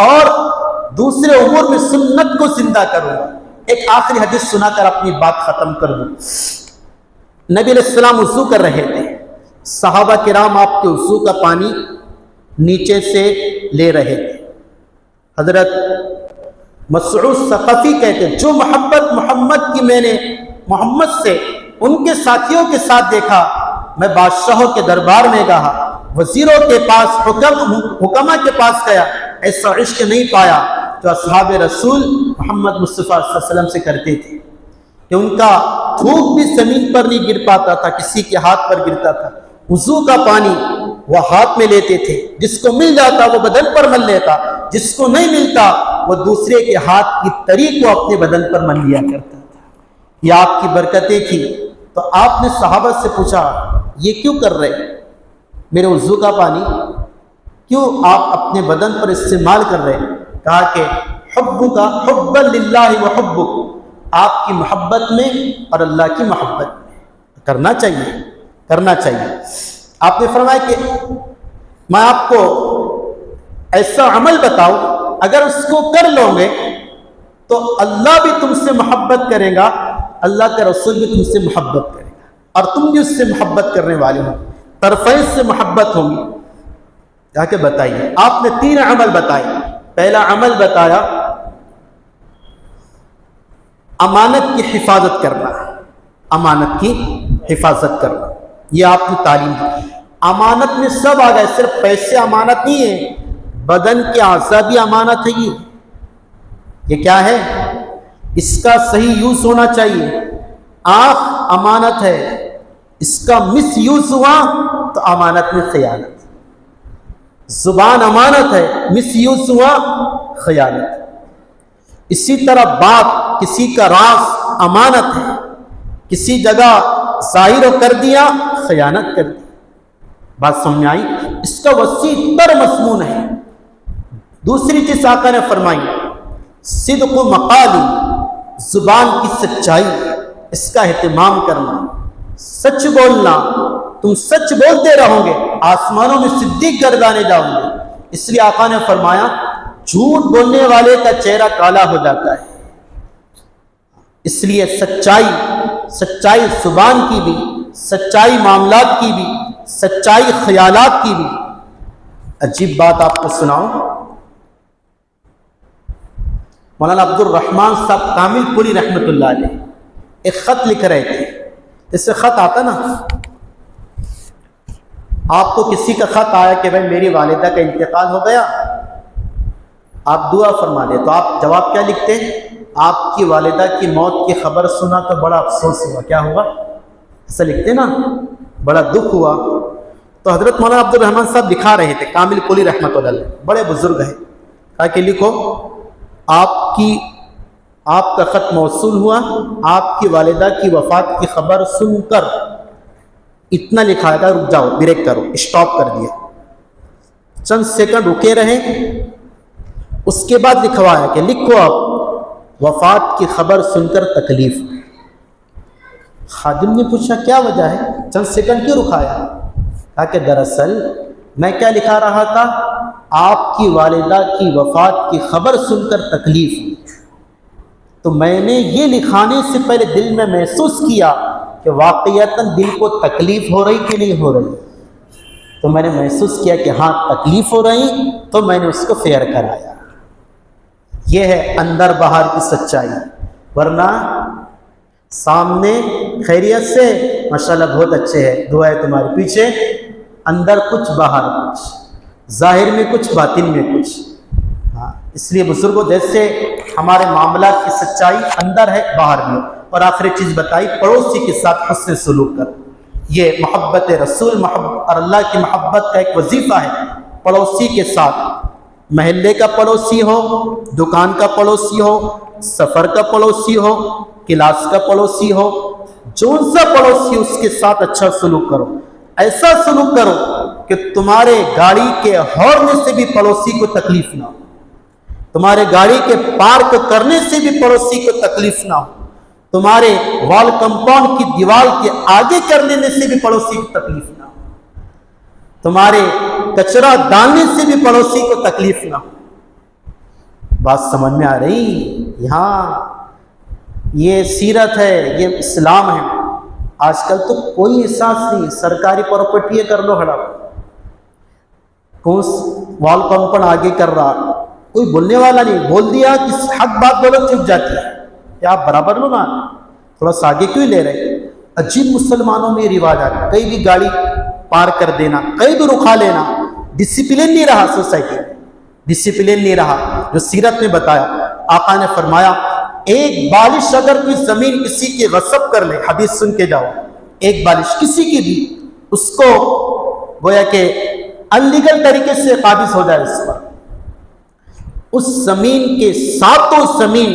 اور دوسرے امور میں سنت کو زندہ کروں گا۔ ایک آخری حدیث سنا کر اپنی بات ختم کر دوں۔ نبی علیہ السلام وضو کر رہے تھے، صحابہ کرام آپ کے وضو کا پانی نیچے سے لے رہے تھے۔ حضرت مسعود ثقفی کہتے ہیں جو محبت محمد کی میں نے محمد سے ان کے ساتھیوں کے ساتھ دیکھا، میں بادشاہوں کے دربار میں گیا، وزیروں کے پاس، حکما کے پاس گیا، ایسا عشق نہیں پایا جو اصحاب رسول محمد مصطفیٰ صلی اللہ علیہ وسلم سے کرتے تھے کہ ان کا تھوک بھی زمین پر نہیں گر پاتا تھا، کسی کے ہاتھ پر گرتا تھا۔ وضو کا پانی وہ ہاتھ میں لیتے تھے، جس کو مل جاتا وہ بدن پر مل لیتا، جس کو نہیں ملتا وہ دوسرے کے ہاتھ کی تری کو اپنے بدن پر مل لیا کرتا تھا۔ یہ آپ کی برکتیں تھی۔ تو آپ نے صحابہ سے پوچھا یہ کیوں کر رہے میرے وضو کا پانی کیوں آپ اپنے بدن پر استعمال کر رہے؟ کہا کہ حبا للہ و حبک، آپ کی محبت میں اور اللہ کی محبت میں کرنا چاہیے۔ آپ نے فرمایا کہ میں آپ کو ایسا عمل بتاؤں، اگر اس کو کر لو گے تو اللہ بھی تم سے محبت کرے گا، اللہ کا رسول بھی تم سے محبت کرے گا، اور تم بھی اس سے محبت کرنے والے ہو، طرفین سے محبت ہوگی۔ کہا کہ بتائیے۔ آپ نے 3 عمل بتائے۔ پہلا عمل بتایا امانت کی حفاظت کرنا، امانت کی حفاظت کرنا، یہ آپ نے تعلیم دی۔ امانت میں سب آ گئے، صرف پیسے امانت نہیں ہے، بدن کے اعضاء بھی امانت ہے۔ یہ کیا ہے؟ اس کا صحیح یوز ہونا چاہیے۔ آنکھ امانت ہے، اس کا مس یوز ہوا تو امانت میں خیانت۔ زبان امانت ہے، مس یوز ہوا خیانت۔ اسی طرح بات، کسی کا راز امانت ہے، کسی جگہ ظاہر کر دیا خیانت کر دی۔ بات سمجھ آئی؟ اس کا وسیع تر مضمون ہے۔ دوسری چیز آقا نے فرمائی صدق و مقالی، زبان کی سچائی، اس کا اہتمام کرنا، سچ بولنا۔ تم سچ بولتے رہو گے، آسمانوں میں صدیق گردانے جاؤ گے۔ اس لیے آقا نے فرمایا جھوٹ بولنے والے کا چہرہ کالا ہو جاتا ہے۔ اس لیے سچائی زبان کی بھی، سچائی معاملات کی بھی، سچائی خیالات کی بھی۔ عجیب بات آپ کو سناؤں، مولانا عبد الرحمن صاحب کامل پوری رحمۃ اللہ علیہ ایک خط لکھ رہے تھے۔ اس سے خط آتا نا، آپ کو کسی کا خط آیا کہ بھائی میری والدہ کا انتقال ہو گیا، آپ دعا فرما دیں، تو آپ جواب کیا لکھتے ہیں؟ آپ کی والدہ کی موت کی خبر سنا تو بڑا افسوس ہوا، کیا ہوا؟ ایسا لکھتے نا، بڑا دکھ ہوا۔ تو حضرت مولانا عبد الرحمن صاحب دکھا رہے تھے، کامل پوری رحمۃ اللہ علیہ، بڑے بزرگ ہیں، کہا کہ لکھو آپ کا خط موصول ہوا، آپ کی والدہ کی وفات کی خبر سن کر اتنا لکھا تھا، رک جاؤ، بریک کرو، اسٹاپ کر دیا، چند سیکنڈ رکے رہے، اس کے بعد لکھوایا کہ لکھو آپ وفات کی خبر سن کر تکلیف۔ خادم نے پوچھا کیا وجہ ہے، چند سیکنڈ کیوں رکایا؟ کہا کہ دراصل میں کیا لکھا رہا تھا، آپ کی والدہ کی وفات کی خبر سن کر تکلیف، تو میں نے یہ لکھانے سے پہلے دل میں محسوس کیا کہ واقعتاً دل کو تکلیف ہو رہی کہ نہیں ہو رہی، تو میں نے محسوس کیا کہ ہاں تکلیف ہو رہی، تو میں نے اس کو فیئر کرایا۔ یہ ہے اندر باہر کی سچائی، ورنہ سامنے خیریت سے ماشاءاللہ بہت اچھے ہے، دعا ہے تمہارے پیچھے، اندر کچھ باہر کچھ، ظاہر میں کچھ باطن میں کچھ۔ اس لیے بزرگوں جیسے ہمارے معاملات کی سچائی اندر ہے باہر میں۔ اور آخری چیز بتائی پڑوسی کے ساتھ حسن سلوک کر، یہ محبت رسول اور اللہ کی محبت کا ایک وظیفہ ہے۔ پڑوسی کے ساتھ، محلے کا پڑوسی ہو، دکان کا پڑوسی ہو، سفر کا پڑوسی ہو، کلاس کا پڑوسی ہو، جون سا پڑوسی اس کے ساتھ اچھا سلوک کرو، ایسا سلوک کرو کہ تمہارے گاڑی کے ہارن سے بھی پڑوسی کو تکلیف نہ ہو، تمہارے گاڑی کے پارک کرنے سے بھی پڑوسی کو تکلیف نہ ہو، تمہارے وال کمپاؤنڈ کی دیوار کے آگے کرنے سے بھی پڑوسی کو تکلیف نہ ہو، تمہارے کچرا ڈالنے سے بھی پڑوسی کو تکلیف نہ ہو۔ بات سمجھ میں آ رہی؟ یہاں یہ سیرت ہے، یہ اسلام ہے۔ آج کل تو کوئی احساس نہیں، سرکاری پراپرٹی کر لو ہڑپ، کون وال کمپن آگے کر رہا، کوئی بولنے والا نہیں، بول دیا کہ حق بات بولو چپ جاتی ہے، کیا آپ برابر لو نا، تھوڑا سا آگے کیوں لے رہے؟ عجیب مسلمانوں میں یہ رواج آتا ہے، کہیں بھی گاڑی پار کر دینا، کہیں بھی رکھا لینا، ڈسپلن نہیں رہا سوسائٹی، ڈسپلن نہیں رہا جو سیرت نے بتایا۔ آقا نے فرمایا ایک بالش اگر کوئی زمین کسی کی غصب کر لے، حدیث سن کے جاؤ، ایک بالش کسی کی بھی، اس کو گویا کہ انلیگل طریقے سے قابض ہو جائے اس پر، اس زمین کے ساتوں زمین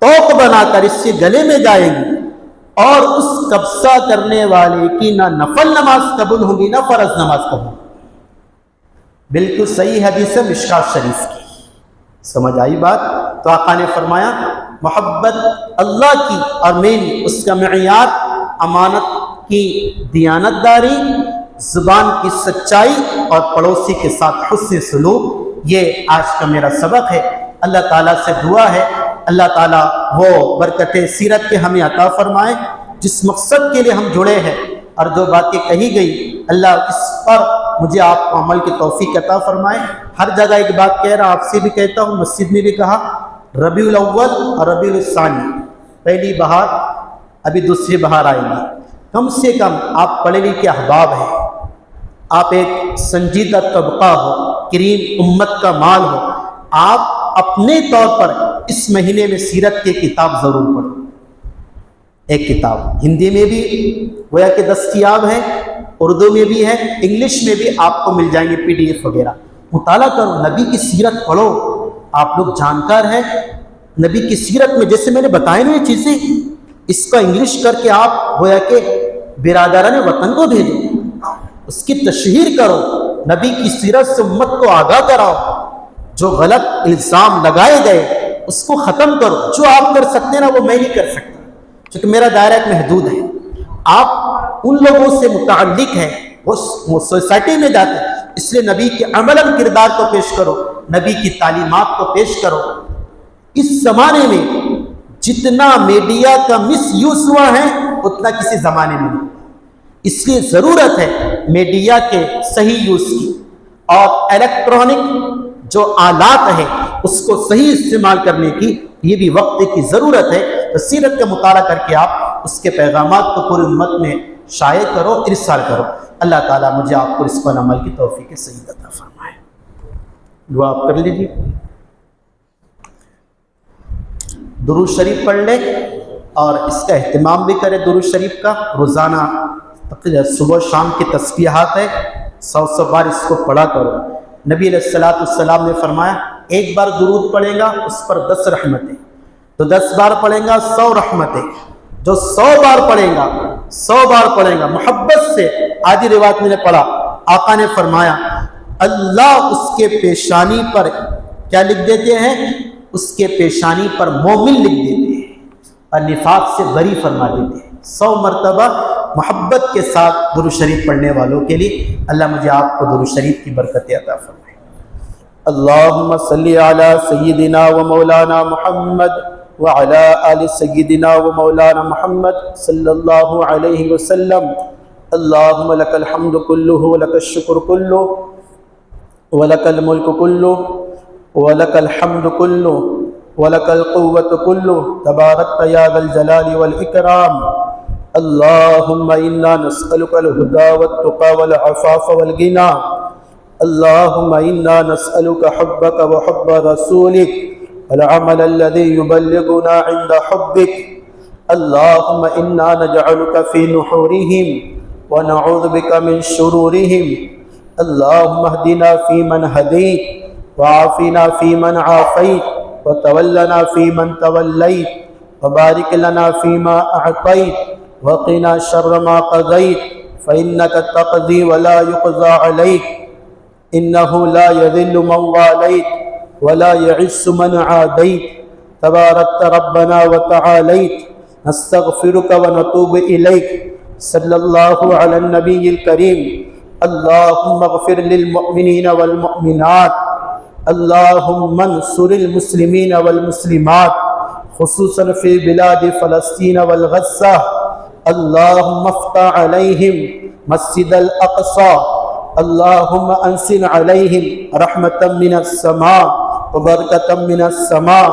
توق بنا کر اس کے گلے میں جائیں گی، اور اس قبضہ کرنے والے کی نہ نفل نماز قبول ہوگی نہ فرض نماز قبول۔ بالکل صحیح حدیث ہے مشکات شریف کی، سمجھ آئی بات؟ تو آقا نے فرمایا محبت اللہ کی اور میری، اس کا معیار امانت کی دیانت داری، زبان کی سچائی اور پڑوسی کے ساتھ حسن سلوک، یہ آج کا میرا سبق ہے۔ اللہ تعالیٰ سے دعا ہے اللہ تعالیٰ وہ برکت سیرت کے ہمیں عطا فرمائے جس مقصد کے لیے ہم جڑے ہیں، اور جو باتیں کہی گئی اللہ اس پر مجھے آپ کو عمل کی توفیق عطا فرمائے۔ ہر جگہ ایک بات کہہ رہا، آپ سے بھی کہتا ہوں، مسجد میں بھی کہا، ربیع الاول اور ربیع الثانی، پہلی بہار ابھی دوسری بہار آئے گی، کم سے کم آپ پڑھے لکھے احباب ہیں، آپ ایک سنجیدہ طبقہ ہو، کریم امت کا مال ہو، آپ اپنے طور پر اس مہینے میں سیرت کی کتاب ضرور پڑھو۔ ایک کتاب ہندی میں بھی گویا کہ دستیاب ہے، اردو میں بھی ہے، انگلش میں بھی آپ کو مل جائیں گے PDF وغیرہ، مطالعہ کرو، نبی کی سیرت پڑھو۔ آپ لوگ جانکار ہیں نبی کی سیرت میں، جیسے میں نے بتایا نا یہ چیزیں، اس کا انگلش کر کے آپ گویا کہ برادران وطن کو بھیجو، اس کی تشہیر کرو، نبی کی سیرت سے امت کو آگاہ کراؤ، جو غلط الزام لگائے گئے اس کو ختم کرو۔ جو آپ کر سکتے ہیں نا وہ میں نہیں کر سکتا، کیونکہ میرا دائرہ ایک محدود ہے، آپ ان لوگوں سے متعلق ہیں، وہ سوسائٹی میں جاتے ہیں، اس لیے نبی کے عملاً کردار کو پیش کرو، نبی کی تعلیمات کو پیش کرو۔ اس زمانے میں جتنا میڈیا کا مس یوز ہوا ہے اتنا کسی زمانے میں نہیں، اس لیے ضرورت ہے میڈیا کے صحیح یوز کی، اور الیکٹرانک جو آلات ہیں اس کو صحیح استعمال کرنے کی، یہ بھی وقت کی ضرورت ہے۔ تو سیرت کا مطالعہ کر کے آپ اس کے پیغامات کو پوری امت میں شائع کرو، ارسال کرو۔ اللہ تعالیٰ مجھے آپ کو اس پر عمل کی توفیق سعید عطا فرمائے۔ دعا آپ کر لیجیے، درود شریف پڑھ لیں اور اس کا اہتمام بھی کریں۔ درود شریف کا روزانہ صبح شام کی تسبیحات ہے، 100 بار اس کو پڑھا کرو۔ نبی علیہ السلام نے فرمایا ایک بار درود پڑھے گا اس پر 10 رحمتیں، تو 10 بار پڑھیں گا 100 رحمتیں، جو 100 بار پڑھیں گا 100 بار پڑھیں گا محبت سے۔ آدھی روایت میں نے پڑھا، آقا نے فرمایا اللہ اس کے پیشانی پر کیا لکھ دیتے ہیں؟ اس کے پیشانی پر مومن لکھ دیتے ہیں اور نفاق سے بری فرما دیتے ہیں۔ 100 مرتبہ محبت کے ساتھ درود شریف پڑھنے والوں کے لیے اللہ مجھے آپ کو درود شریف کی برکت عطا فرمائے۔ اللہم صلی علی سیدنا و مولانا محمد وعلی آل سیدنا و مولانا محمد صلی اللہ علیہ وسلم۔ اللہم لک الحمد کلہ ولک الشکر کلہ ولک الملک کلہ ولک الحمد کلہ ولک القوة کلہ تبارکت یا ذا الجلال والاکرام۔ اللہم انا نسألک الہدى والتقى والعفاف والغنى۔ اللہم انا نسألک حبک وحب رسولک والعمل الذي يبلغنا عند حبك۔ اللهم إنا نجعلك في نحورهم ونعوذ بك من شرورهم۔ اللهم اهدنا فيمن هديت وعافنا فيمن عافيت وتولنا فيمن توليت وبارك لنا فيما أعطيت وقنا شر ما قضيت فإنك تقضي ولا يقضى عليك إنه لا يذل من واليت ولا يعز من عاديت تباركت ربنا وتعاليت۔ نستغفرك ونتوب إليك۔ صلى الله على النبي الكريم۔ اللهم اغفر للمؤمنين والمؤمنات، اللهم انصر المسلمين والمسلمات خصوصا في بلاد فلسطين والغزة۔ اللهم افتح عليهم مسجد الأقصى اللهم انزل عليهم رحمة من السماء وبركة من السماء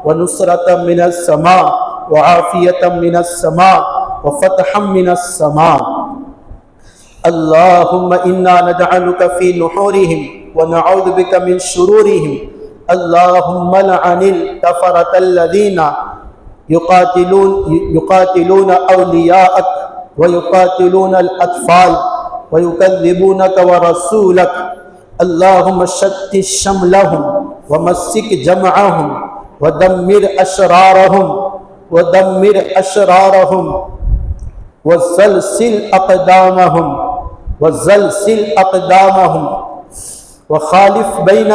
ونصرة من السماء وعافية من السماء وفتحا من السماء. اللهم إنا نجعلك في نحورهم ونعوذ بك من شرورهم. اللهم لعن الكفرة الذين يقاتلون أولياءك ويقاتلون الأطفال ويكذبونك ورسولك. اللهم شتت شملهم ومسك جمعهم ودمر أشرارهم وزلزل أقدامهم وخالف بين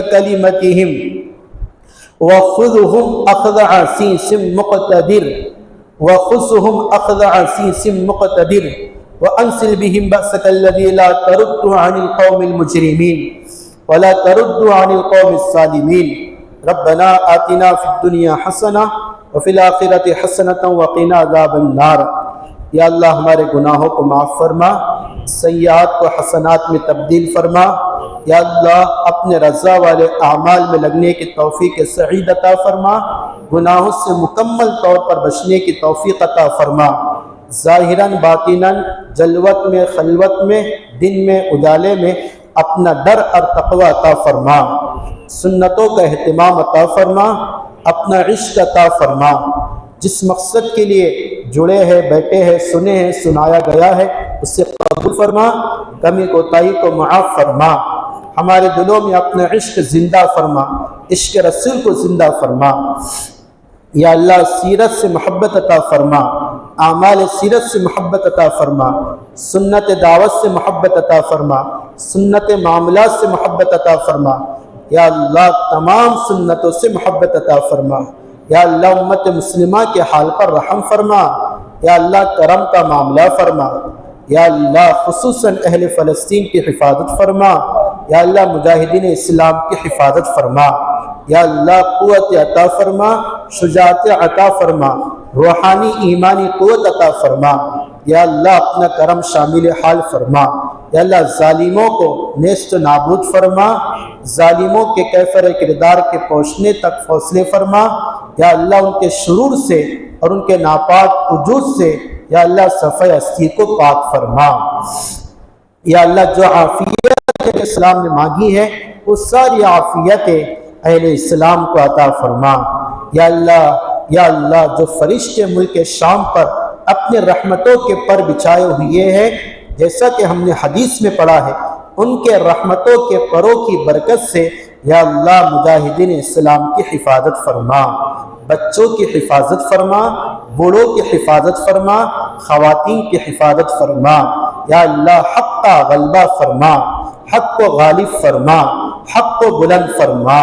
كلمتهم وخذهم أخذ عزيز مقتدر وأنزل بهم بأسك الذي لا ترد عن القوم المجرمين ولا ترد عن القوم الظالمين. ربنا آتنا في الدنيا حسنة وفي الآخرة حسنة وقنا عذاب النار. یا اللہ ہمارے گناہوں کو معاف فرما، سیئات کو حسنات میں تبدیل فرما. یا اللہ اپنے رضا والے اعمال میں لگنے کی توفیق سعید عطا فرما، گناہوں سے مکمل طور پر بچنے کی توفیق عطا فرما. ظاہراً باطناً، جلوت میں، خلوت میں، دن میں، اجالے میں اپنا ڈر اور تقوی عطا فرما. سنتوں کا اہتمام عطا فرما، اپنا عشق عطا فرما. جس مقصد کے لیے جڑے ہیں، بیٹھے ہیں، سنے ہیں، سنایا گیا ہے، اسے قبول فرما، کمی کوتاہی کو معاف فرما. ہمارے دلوں میں اپنا عشق زندہ فرما، عشق رسول کو زندہ فرما. یا اللہ سیرت سے محبت عطا فرما، اعمال سیرت سے محبت عطا فرما، سنت دعوت سے محبت عطا فرما، سنت معاملات سے محبت عطا فرما. یا اللہ تمام سنتوں سے محبت عطا فرما. یا اللہ امت مسلمہ کے حال پر رحم فرما. یا اللہ کرم کا معاملہ فرما. یا اللہ خصوصاً اہل فلسطین کی حفاظت فرما. یا اللہ مجاہدین اسلام کی حفاظت فرما. یا اللہ قوت عطا فرما، شجاعت عطا فرما، روحانی ایمانی قوت عطا فرما. یا اللہ اپنا کرم شامل حال فرما. یا اللہ ظالموں کو نیست و نابود فرما، ظالموں کے کیفر کردار کے پہنچنے تک فاصلے فرما. یا اللہ ان کے شرور سے اور ان کے ناپاک وجود سے یا اللہ صفحہ ہستی کو پاک فرما. یا اللہ جو عافیت اسلام نے مانگی ہے وہ ساری عافیت اہل اسلام کو عطا فرما. یا اللہ جو فرشتے ملک شام پر اپنے رحمتوں کے پر بچھائے ہوئے ہیں، جیسا کہ ہم نے حدیث میں پڑھا ہے، ان کے رحمتوں کے پروں کی برکت سے یا اللہ مجاہدین اسلام کی حفاظت فرما، بچوں کی حفاظت فرما، بوڑھوں کی حفاظت فرما، خواتین کی حفاظت فرما. یا اللہ حق کا غلبہ فرما، حق کو غالب فرما، حق کو بلند فرما.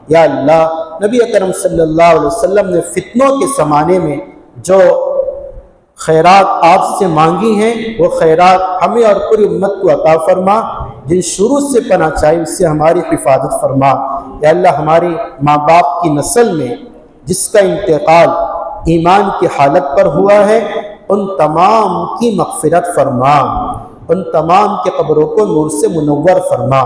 یا اللہ نبی اکرم صلی اللہ علیہ وسلم نے فتنوں کے زمانے میں جو خیرات آپ سے مانگی ہیں وہ خیرات ہمیں اور پوری امت کو عطا فرما. جن شروع سے پناہ چاہیے اس سے ہماری حفاظت فرما. یا اللہ ہماری ماں باپ کی نسل میں جس کا انتقال ایمان کی حالت پر ہوا ہے ان تمام کی مغفرت فرما، ان تمام کے قبروں کو نور سے منور فرما.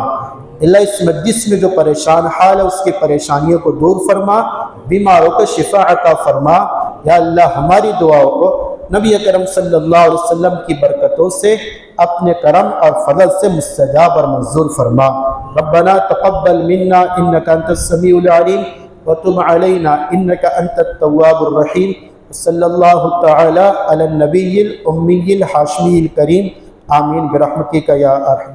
اللہ اس مجلس میں جو پریشان حال ہے اس کی پریشانیوں کو دور فرما، بیماروں کو شفا عطا فرما. یا اللہ ہماری دعاؤں کو نبی اکرم صلی اللہ علیہ وسلم کی برکتوں سے اپنے کرم اور فضل سے مستجاب اور منظور فرما. ربنا تقبل منا انك انت السميع العليم وتب علينا انك انت التواب الرحيم. صلی اللہ تعالی علی النبی الأمی الحاشمی الکریم. آمین برحمتک یا ارحم.